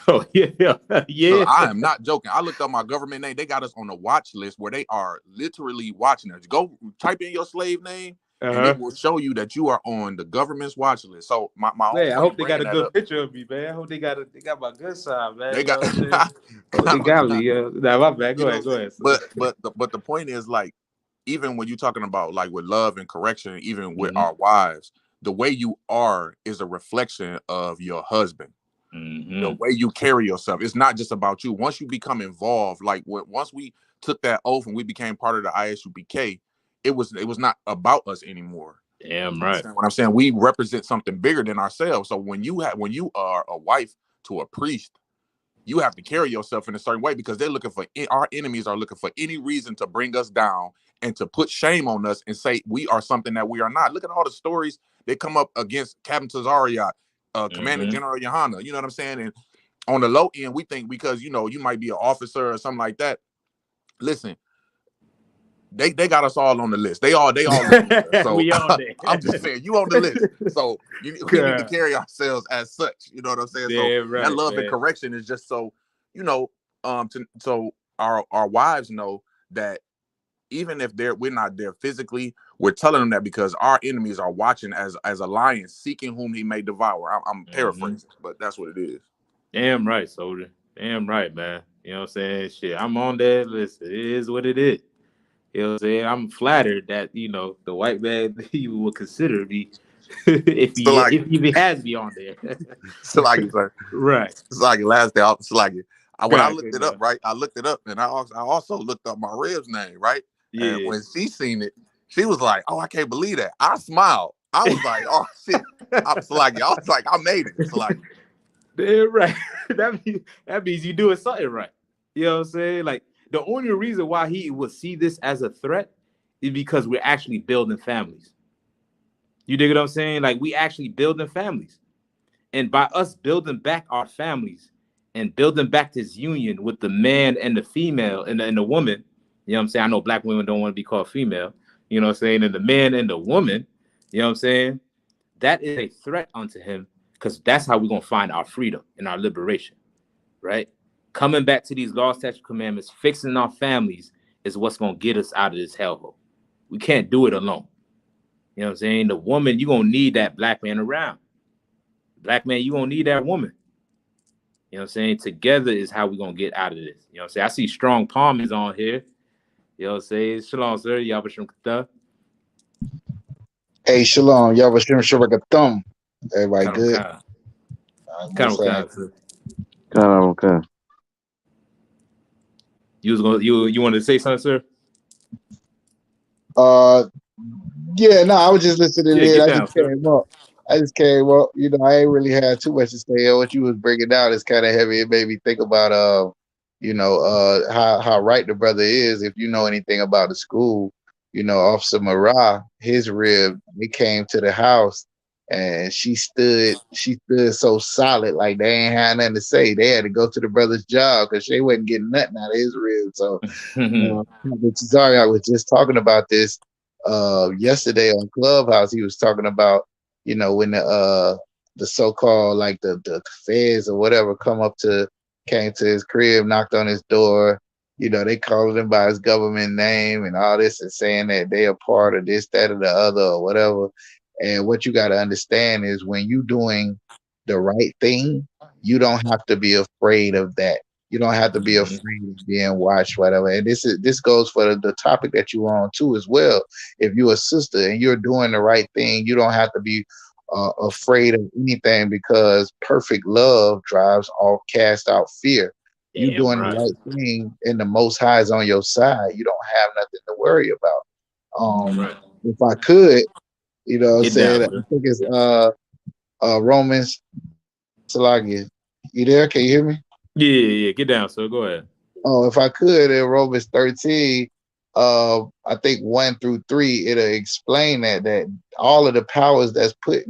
Oh yeah, yeah. So I am not joking. I looked up my government name. They got us on the watch list where they are literally watching us. Go type in your slave name, and it will show you that you are on the government's watch list. So my man, I hope they got a good up, picture of me, man. I hope they got my good side, man. They got, you know they got me. Nah, my bad. Go ahead. But the point is, like, even when you're talking about like with love and correction, even with our wives, the way you are is a reflection of your husband. The way you carry yourself. It's not just about you. Once you become involved, like once we took that oath and we became part of the ISUPK, it was not about us anymore. Damn right. What I'm saying, we represent something bigger than ourselves. So when you are a wife to a priest, you have to carry yourself in a certain way because they're looking for, our enemies are looking for any reason to bring us down and to put shame on us and say we are something that we are not. Look at all the stories that come up against Captain Tazariot, Commander General Yohana, you know what I'm saying? And on the low end, we think because, you know, you might be an officer or something like that. Listen, they got us all on the list. They all so we on there. I'm just saying, you on the list. So we need to carry ourselves as such. You know what I'm saying? Damn so right, that love man. and correction is just so, you know, so our wives know that even if we're not there physically, we're telling them that because our enemies are watching as a lion seeking whom he may devour. I'm paraphrasing, but that's what it is. Damn right, soldier. Damn right, man. You know what I'm saying? Shit, I'm on that list. It is what it is. You know what I'm saying? I'm flattered that, you know, the white man he would consider me if he has me on there. So like it, sir. Right. It's like last day. It's like it. When I looked it up, right? I looked it up, and I also looked up my rib's name, right? Yeah. And when she seen it, she was like, "Oh, I can't believe that." I smiled. I was like, "Oh shit!" I was like, "I made it." It's like, damn right. that means you doing something right. You know what I'm saying? Like the only reason why he would see this as a threat is because we're actually building families. You dig what I'm saying? Like we actually building families. And by us building back our families and building back this union with the man and the female and the woman, you know what I'm saying? I know black women don't want to be called female, you know what I'm saying? And the man and the woman, you know what I'm saying? That is a threat unto him because that's how we're going to find our freedom and our liberation, right? Coming back to these law, statute, commandments, fixing our families is what's going to get us out of this hellhole. We can't do it alone. You know what I'm saying? The woman, you're going to need that black man around. Black man, you're going to need that woman. You know what I'm saying? Together is how we're going to get out of this. You know what I'm saying? I see Strong Palm is on here. You know what I'm saying? Shalom, sir. Yabashim Kata. Hey, shalom. Y'all was shimmer thumb. Everybody good? Kind of, sir. Okay. You wanted to say something, sir? Yeah, no, I was just listening Yeah, in. get I down, just sir. came up. You know, I ain't really had too much to say. What you was bringing down is kind of heavy. It made me think about, how right the brother is. If you know anything about the school, you know, Officer Marah, his rib, he came to the house and she stood so solid, like they ain't had nothing to say. They had to go to the brother's job because they wasn't getting nothing out of his rib. So, sorry, I was just talking about this yesterday on Clubhouse. He was talking about, you know, when the so-called like the feds or whatever came to his crib, knocked on his door. You know, they called him by his government name and all this, and saying that they are part of this, that, or the other, or whatever. And what you got to understand is when you doing the right thing, you don't have to be afraid of that. You don't have to be afraid of being watched, whatever. And this goes for the topic that you're on too as well. If you're a sister and you're doing the right thing, you don't have to be afraid of anything, because perfect love cast out fear. You doing the right thing and the Most High is on your side. You don't have nothing to worry about. If I could, you know what I'm saying? I think it's Romans. Salagia. You there? Can you hear me? Yeah. Get down, sir. Go ahead. Oh, if I could, in Romans 13, I think 1-3, it'll explain that all of the powers that's put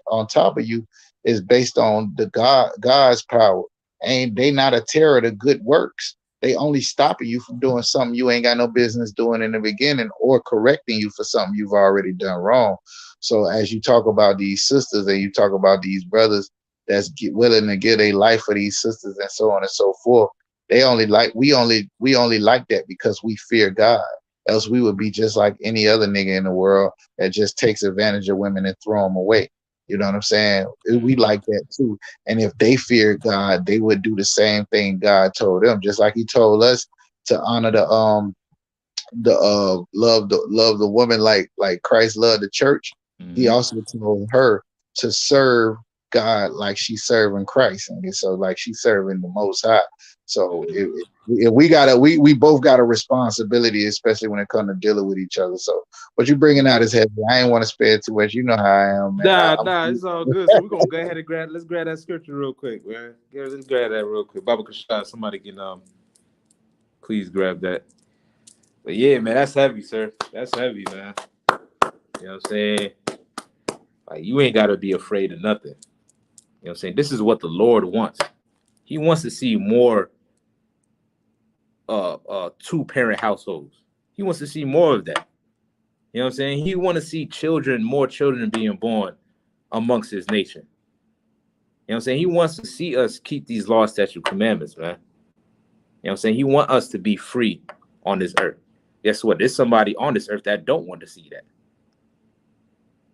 on top of you is based on God's power. And they not a terror to good works. They only stopping you from doing something you ain't got no business doing in the beginning, or correcting you for something you've already done wrong. So as you talk about these sisters and you talk about these brothers that's willing to give their life for these sisters and so on and so forth, we only like that because we fear God. Else we would be just like any other nigga in the world that just takes advantage of women and throw them away. You know what I'm saying? We like that too. And if they feared God, they would do the same thing God told them, just like He told us to honor love the woman like Christ loved the church. He also told her to serve God like she's serving Christ, and so like she's serving the Most High. So if we both got a responsibility, especially when it comes to dealing with each other. So what you bringing out is heavy. I ain't want to spare too much. You know how I am, man. Nah, it's all good. So we're gonna go ahead and let's grab that scripture real quick, man. Let's grab that real quick. Baba Kashad, somebody can please grab that. But yeah, man, that's heavy, sir. That's heavy, man. You know what I'm saying? Like, you ain't gotta be afraid of nothing. You know what I'm saying? This is what the Lord wants. He wants to see more two-parent households. He wants to see more of that. You know what I'm saying? He wants to see more children being born amongst his nation. You know what I'm saying? He wants to see us keep these laws, statute, commandments, man. You know what I'm saying? He wants us to be free on this earth. Guess what? There's somebody on this earth that don't want to see that.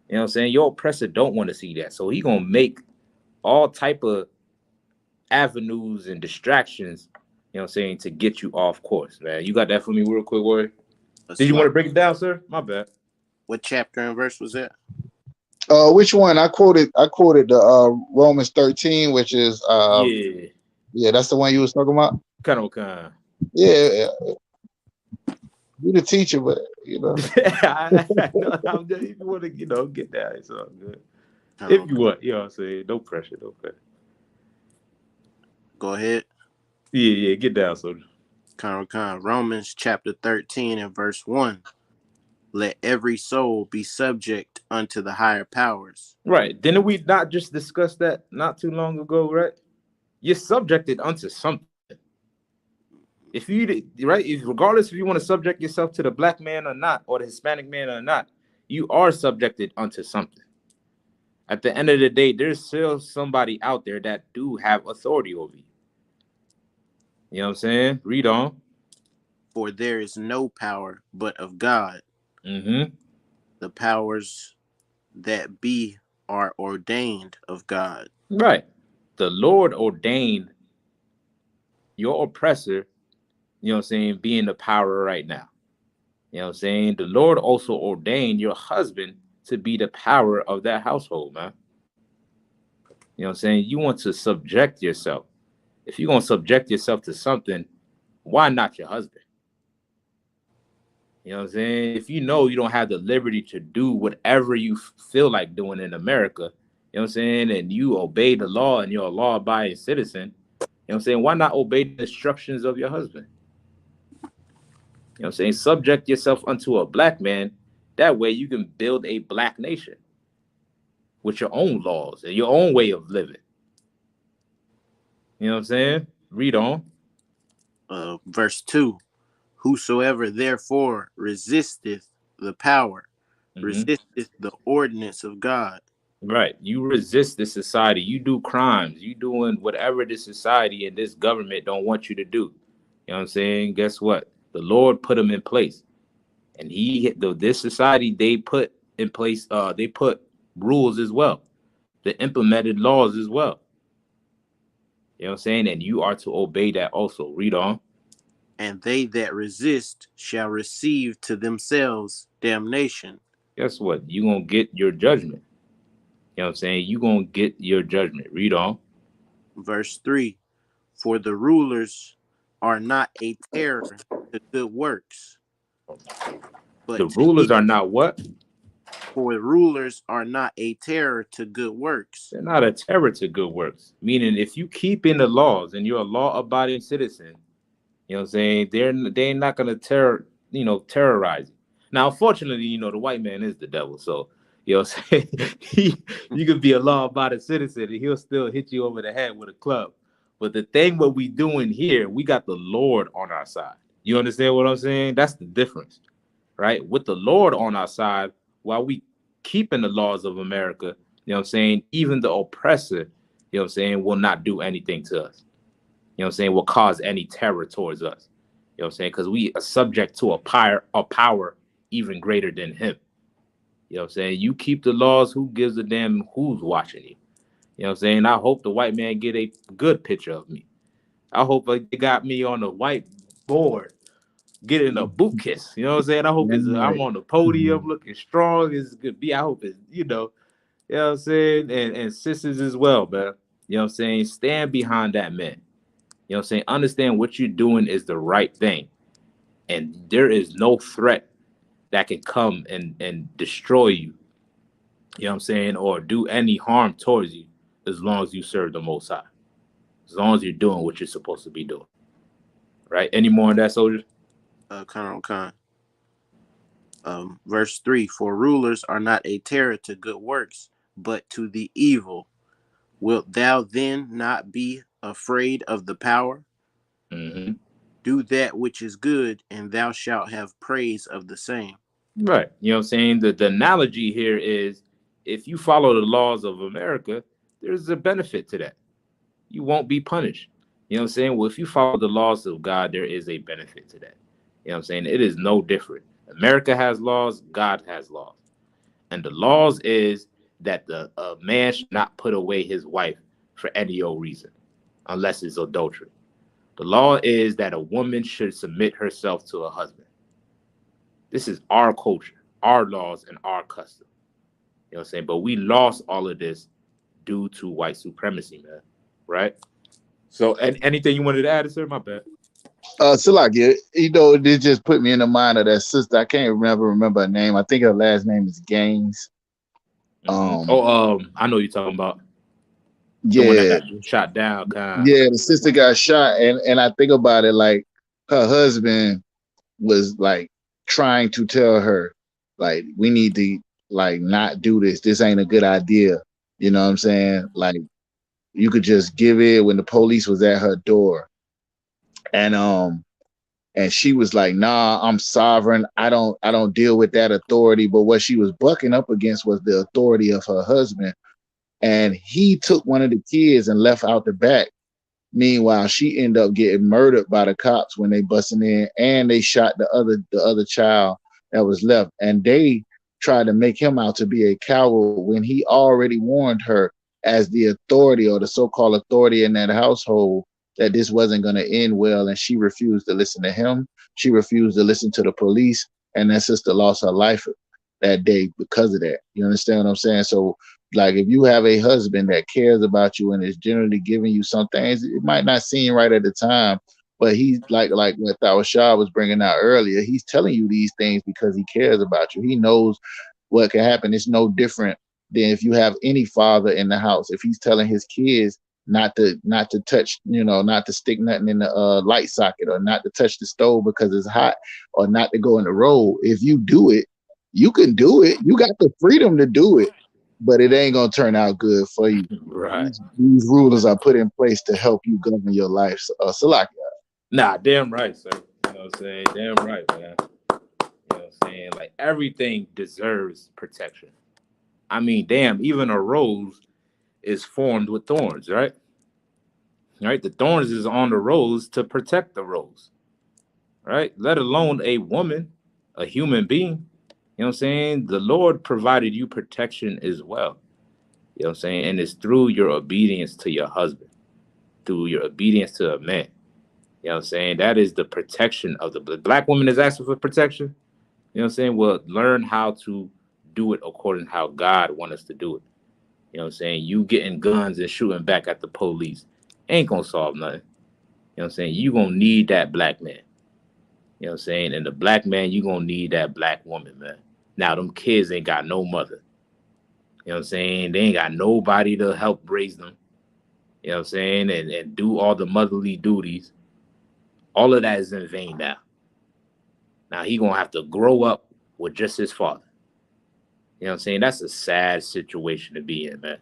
You know what I'm saying? Your oppressor don't want to see that. So he gonna make all type of avenues and distractions, you know what I'm saying, to get you off course, man. You got that for me real quick, Warrior? Did you want to break it down, sir? My bad. What chapter and verse was that? Which one? I quoted the Romans 13, which is yeah, that's the one you was talking about. Kind of. Yeah, you the teacher, but you know. I'm just, if you want to, get that, it's all good. If you want, you know what I'm saying, no pressure. Go ahead. Yeah, get down, soldier. Romans chapter 13 and verse 1. Let every soul be subject unto the higher powers. Right. Didn't we not just discuss that not too long ago, right? You're subjected unto something. Regardless if you want to subject yourself to the black man or not, or the Hispanic man or not, you are subjected unto something. At the end of the day, there's still somebody out there that do have authority over you. You know what I'm saying? Read on. For there is no power but of God. The powers that be are ordained of God. Right. The Lord ordained your oppressor, you know what I'm saying, be in the power right now. You know what I'm saying? The Lord also ordained your husband to be the power of that household, man. You know what I'm saying? You want to subject yourself. If you're going to subject yourself to something, why not your husband? You know what I'm saying? If you know you don't have the liberty to do whatever you feel like doing in America, you know what I'm saying, and you obey the law and you're a law-abiding citizen, you know what I'm saying, why not obey the instructions of your husband? You know what I'm saying? Subject yourself unto a black man. That way you can build a black nation with your own laws and your own way of living. You know what I'm saying? Read on. Verse 2. Whosoever therefore resisteth the power, resisteth the ordinance of God. Right. You resist the society. You do crimes. You doing whatever this society and this government don't want you to do. You know what I'm saying? Guess what? The Lord put them in place. And this society, they put in place, they put rules as well. They implemented laws as well. You know what I'm saying? And you are to obey that also. Read on. And they that resist shall receive to themselves damnation. Guess what? You're going to get your judgment. You know what I'm saying? You're going to get your judgment. Read on. Verse 3. For the rulers are not a terror to good works. But the rulers are not what? For the rulers are not a terror to good works. They're not a terror to good works. Meaning, if you keep in the laws and you're a law-abiding citizen, you know what I'm saying, they're not gonna terrorize you. Now, unfortunately, the white man is the devil. So, you know what I'm saying, you could be a law-abiding citizen and he'll still hit you over the head with a club. But the thing what we doing here, we got the Lord on our side. You understand what I'm saying? That's the difference, right? With the Lord on our side, while we keeping the laws of America, you know what I'm saying, even the oppressor, you know what I'm saying, will not do anything to us. You know what I'm saying, will cause any terror towards us. You know what I'm saying? Because we are subject to a power even greater than him. You know what I'm saying? You keep the laws, who gives a damn who's watching you? You know what I'm saying? I hope the white man get a good picture of me. I hope they got me on the whiteboard getting a boot kiss. You know what I'm saying? I hope I'm on the podium looking strong as could be. I hope it's, you know what I'm saying? And sisters as well, man. You know what I'm saying? Stand behind that man. You know what I'm saying? Understand what you're doing is the right thing. And there is no threat that can come and destroy you. You know what I'm saying? Or do any harm towards you as long as you serve the Most High. As long as you're doing what you're supposed to be doing. Right? Any more on that, soldier? Verse 3. For rulers are not a terror to good works, but to the evil. Wilt thou then not be afraid of the power? Mm-hmm. Do that which is good, and thou shalt have praise of the same. Right. You know what I'm saying? The analogy here is, if you follow the laws of America, there's a benefit to that. You won't be punished. You know what I'm saying? Well, if you follow the laws of God, there is a benefit to that. You know what I'm saying? It is no different. America has laws, God has laws. And the laws is that the man should not put away his wife for any old reason, unless it's adultery. The law is that a woman should submit herself to a husband. This is our culture, our laws, and our custom. You know what I'm saying? But we lost all of this due to white supremacy, man. Right? So, anything you wanted to add, sir? My bad. Salaki, it just put me in the mind of that sister. I can't remember her name. I think her last name is Gaines. Mm-hmm. I know you're talking about. Yeah, the one that got shot down. Yeah, the sister got shot, and I think about it like her husband was like trying to tell her, like, we need to like not do this. This ain't a good idea. You know what I'm saying? Like, you could just give it when the police was at her door. And she was like, nah, I'm sovereign. I don't deal with that authority. But what she was bucking up against was the authority of her husband. And he took one of the kids and left out the back. Meanwhile, she ended up getting murdered by the cops when they busting in, and they shot the other child that was left. And they tried to make him out to be a coward when he already warned her as the authority, or the so-called authority in that household, that this wasn't going to end well, and she refused to listen to him. She refused to listen to the police, and that sister lost her life that day because of that. You understand what I'm saying? So, like, if you have a husband that cares about you and is generally giving you some things, it might not seem right at the time, but he's like what Shah was bringing out earlier. He's telling you these things because he cares about you. He knows what can happen. It's no different than if you have any father in the house. If he's telling his kids not to touch, not to stick nothing in the light socket, or not to touch the stove because it's hot, or not to go in the road. If you do it, you can do it. You got the freedom to do it, but it ain't gonna turn out good for you. Right. These rulers are put in place to help you govern your life. Salakia. Nah, damn right, sir. You know what I'm saying? Damn right, man. You know what I'm saying? Like, everything deserves protection. I mean, damn, even a rose is formed with thorns, right? Right? The thorns is on the rose to protect the rose, right? Let alone a woman, a human being. You know what I'm saying? The Lord provided you protection as well. You know what I'm saying? And it's through your obedience to your husband, through your obedience to a man. You know what I'm saying? That is the protection of the black woman is asking for protection. You know what I'm saying? Well, learn how to do it according to how God wants us to do it. You know what I'm saying? You getting guns and shooting back at the police ain't gonna solve nothing. You know what I'm saying? You gonna need that black man. You know what I'm saying? And the black man, you gonna need that black woman, man. Now, them kids ain't got no mother. You know what I'm saying? They ain't got nobody to help raise them. You know what I'm saying? And do all the motherly duties. All of that is in vain now. Now he gonna have to grow up with just his father. You know what I'm saying? That's a sad situation to be in, man.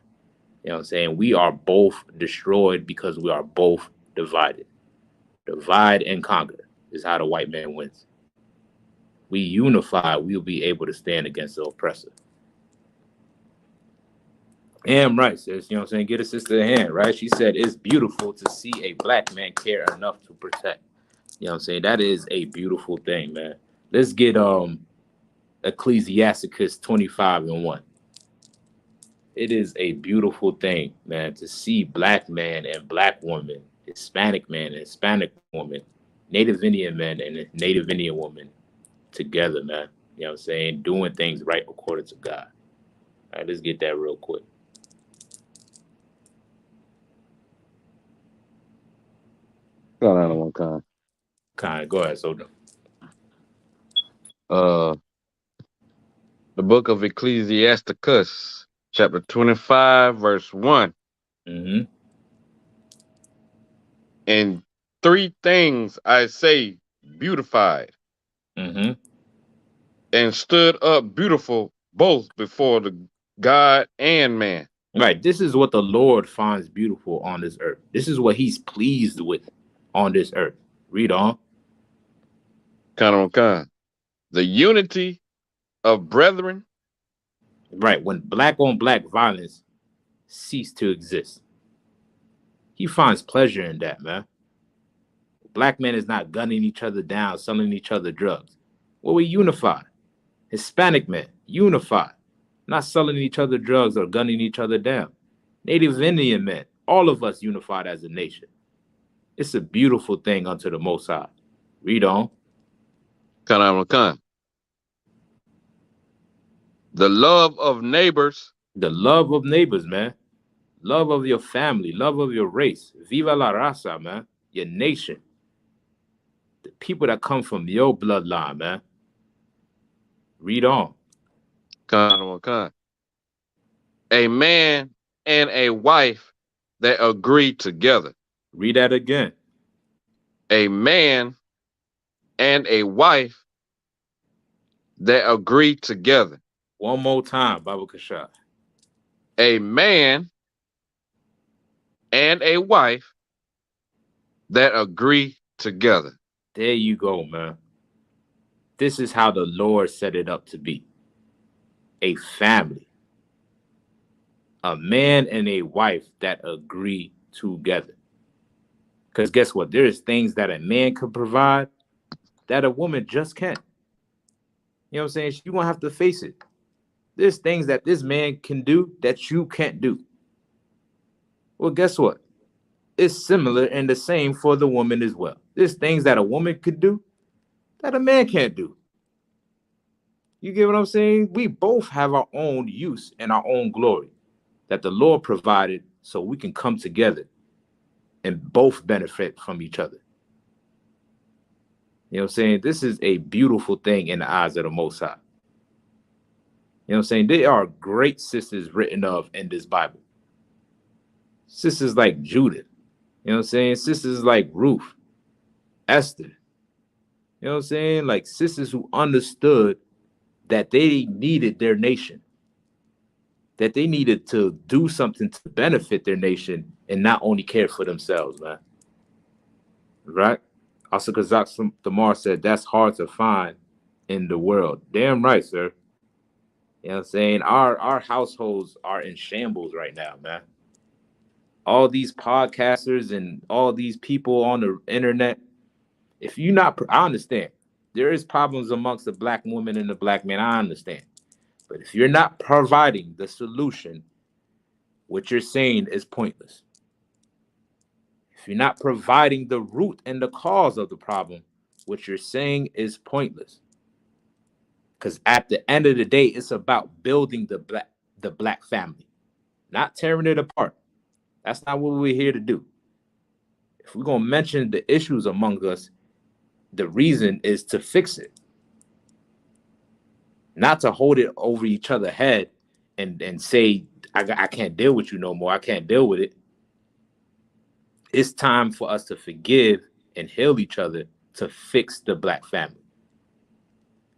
You know what I'm saying? We are both destroyed because we are both divided. Divide and conquer is how the white man wins. We unify, we'll be able to stand against the oppressor. Damn right, sis. You know what I'm saying? Get a sister a hand, right? She said it's beautiful to see a black man care enough to protect. You know what I'm saying? That is a beautiful thing, man. Let's get Ecclesiasticus 25:1. It is a beautiful thing, man, to see black man and black woman, Hispanic man and Hispanic woman, Native Indian man and Native Indian woman together, man. You know what I'm saying? Doing things right according to God. All right, let's get that real quick. Got out of one kind. Kind, go ahead, Soda. The book of Ecclesiasticus, chapter 25, verse 1. Mm-hmm. And 3 things I say beautified, Mm-hmm. and stood up beautiful both before the God and man. Right. This is what the Lord finds beautiful on this earth. This is what he's pleased with on this earth. Read on. Kind. The unity of brethren. Right. When black on black violence cease to exist. He finds pleasure in that, man. Black men is not gunning each other down, selling each other drugs. Well, we unified. Hispanic men, unified. Not selling each other drugs or gunning each other down. Native Indian men, all of us unified as a nation. It's a beautiful thing unto the Most High. Read on. Kind. The love of neighbors. The love of neighbors, man. Love of your family, love of your race. Viva la raza, man. Your nation. The people that come from your bloodline, man. Read on. Kind. A man and a wife that agree together. Read that again. A man and a wife that agree together. One more time, Baba Kashad. A man and a wife that agree together. There you go, man. This is how the Lord set it up to be. A family. A man and a wife that agree together. Because guess what? There's things that a man can provide that a woman just can't. You know what I'm saying? You're going to have to face it. There's things that this man can do that you can't do. Well, guess what? is similar and the same for the woman as well. There's things that a woman could do that a man can't do. You get what I'm saying? We both have our own use and our own glory that the Lord provided so we can come together and both benefit from each other. You know what I'm saying? This is a beautiful thing in the eyes of the Most High. You know what I'm saying? There are great sisters written of in this Bible. Sisters like Judith. You know what I'm saying? Sisters like Ruth, Esther. You know what I'm saying? Like sisters who understood that they needed their nation, that they needed to do something to benefit their nation and not only care for themselves, man. Right? Also, Kazak Tamar said that's hard to find in the world. Damn right, sir. You know what I'm saying? Our households are in shambles right now, man. All these podcasters and all these people on the internet, if you're not, I understand. There is problems amongst the black woman and the black man. I understand. But if you're not providing the solution, what you're saying is pointless. If you're not providing the root and the cause of the problem, what you're saying is pointless. Because at the end of the day, it's about building the black family, not tearing it apart. That's not what we're here to do. If we're going to mention the issues among us, the reason is to fix it, not to hold it over each other's head and say, I can't deal with you no more. I can't deal with it. It's time for us to forgive and heal each other to fix the black family.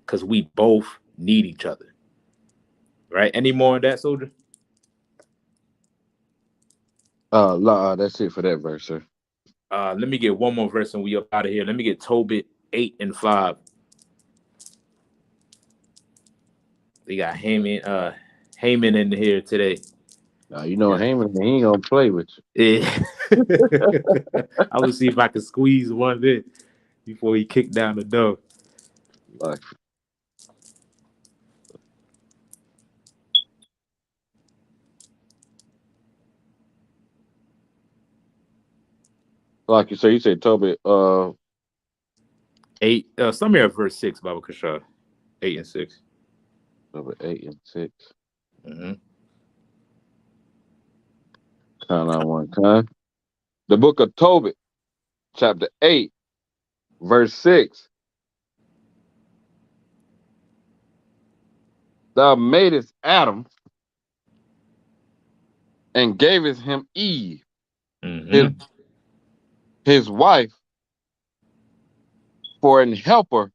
Because we both need each other. Right? Any more on that, soldier? That's it for that verse, sir. Let me get one more verse and we up out of here. Let me get Tobit 8 and 5. We got Haman in here today. You know, Haman, he ain't gonna play with you. Yeah. I will see if I can squeeze one in before he kicked down the door. Like you say, you said Tobit 8, somewhere at verse 6, Baba Kashar. 8 and 6. Tobit 8 and 6. Mm-hmm. Count on one time. The book of Tobit, chapter 8, verse 6. Thou madest Adam and gavest him Eve, his wife, for an helper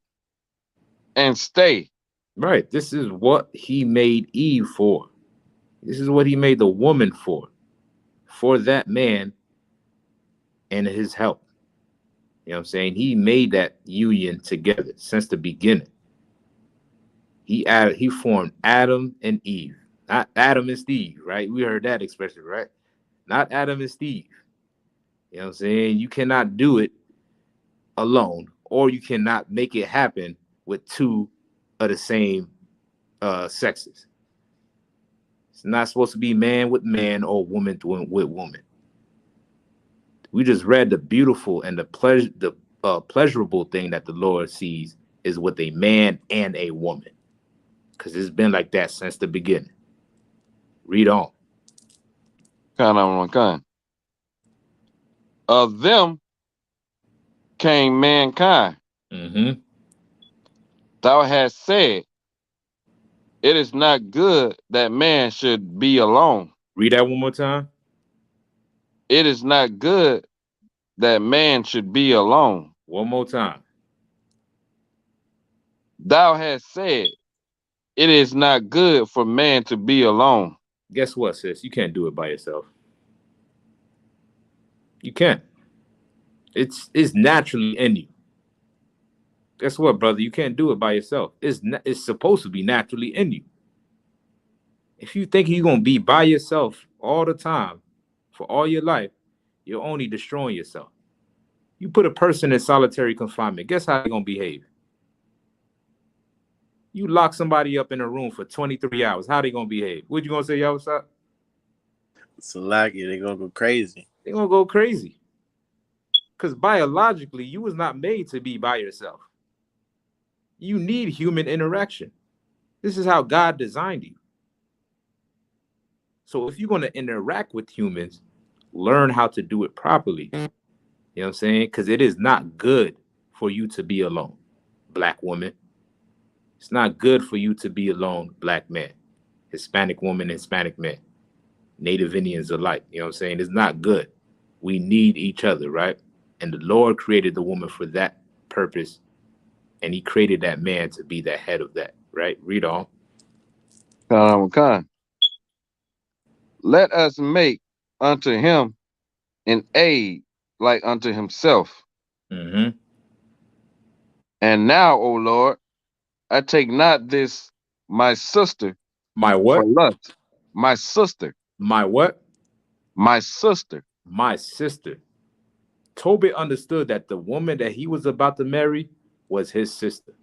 and stay. Right. This is what he made Eve for. This is what he made the woman for that man and his help. You know what I'm saying? He made that union together since the beginning. He formed Adam and Eve, not Adam and Steve, right? We heard that expression, right? Not Adam and Steve. You know what I'm saying? You cannot do it alone, or you cannot make it happen with two of the same sexes. It's not supposed to be man with man or woman with woman. We just read the beautiful and the pleasurable thing that the Lord sees is with a man and a woman, because it's been like that since the beginning. Read on. Kind on one kind. Of them came mankind. Mm-hmm. Thou hast said, it is not good that man should be alone. Read that one more time. It is not good that man should be alone. One more time. Thou hast said, it is not good for man to be alone. Guess what, sis? You can't do it by yourself. You can't. It's naturally in you. Guess what, brother? You can't do it by yourself. It's supposed to be naturally in you. If you think you're gonna be by yourself all the time for all your life, you're only destroying yourself. You put a person in solitary confinement, guess how they're gonna behave? You lock somebody up in a room for 23 hours, how they gonna behave? What you gonna say, y'all? What's up? Salaki, they're gonna go crazy. They're gonna go crazy. Because biologically, you was not made to be by yourself. You need human interaction. This is how God designed you. So if you're going to interact with humans, learn how to do it properly. You know what I'm saying? Because it is not good for you to be alone, Black woman. It's not good for you to be alone, Black man, Hispanic woman, Hispanic man, Native Indians alike. You know what I'm saying? It's not good. We need each other, right? And the Lord created the woman for that purpose. And he created that man to be the head of that, right? Read on. Let us make unto him an aid like unto himself. Mm-hmm. And now, O Lord, I take not this my sister My for what? lust. My sister. My what? My sister. My sister. Tobit understood that the woman that he was about to marry was his sister.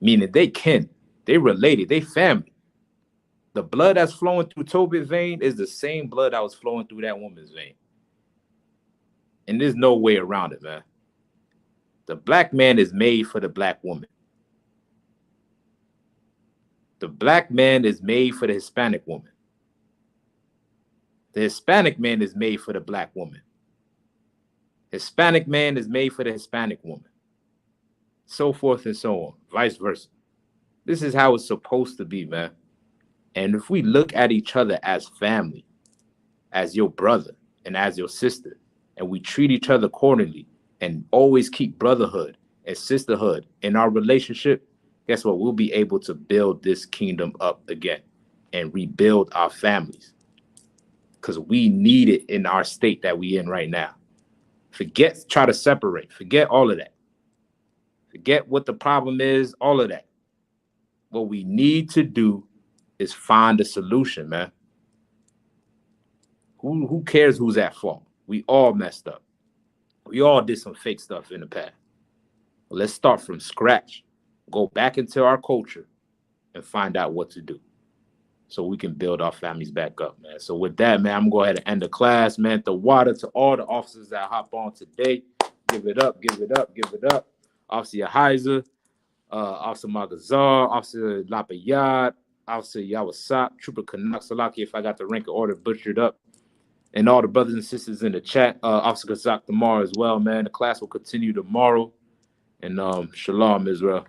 Meaning they kin, they related, they family. The blood that's flowing through Tobit's vein is the same blood that was flowing through that woman's vein. And there's no way around it, man. The Black man is made for the Black woman. The Black man is made for the Hispanic woman. The Hispanic man is made for the Black woman. Hispanic man is made for the Hispanic woman. So forth and so on, vice versa. This is how it's supposed to be, man. And if we look at each other as family, as your brother and as your sister, and we treat each other accordingly and always keep brotherhood and sisterhood in our relationship, guess what? We'll be able to build this kingdom up again and rebuild our families, because we need it in our state that we in right now. Try to separate. Forget all of that. Forget what the problem is, all of that. What we need to do is find a solution, man. Who cares who's at fault? We all messed up. We all did some fake stuff in the past. Well, let's start from scratch. Go back into our culture and find out what to do so we can build our families back up, man. So with that, man, I'm going to go ahead and end the class, man. The water to all the officers that hop on today. Give it up, give it up, give it up. Officer Heiser, Officer Magazar, Officer Lapayad, Officer Yawasap, Trooper Kanaksalaki, if I got the rank of order butchered up, and all the brothers and sisters in the chat, Officer Kazak tomorrow as well, man. The class will continue tomorrow. And shalom, Israel.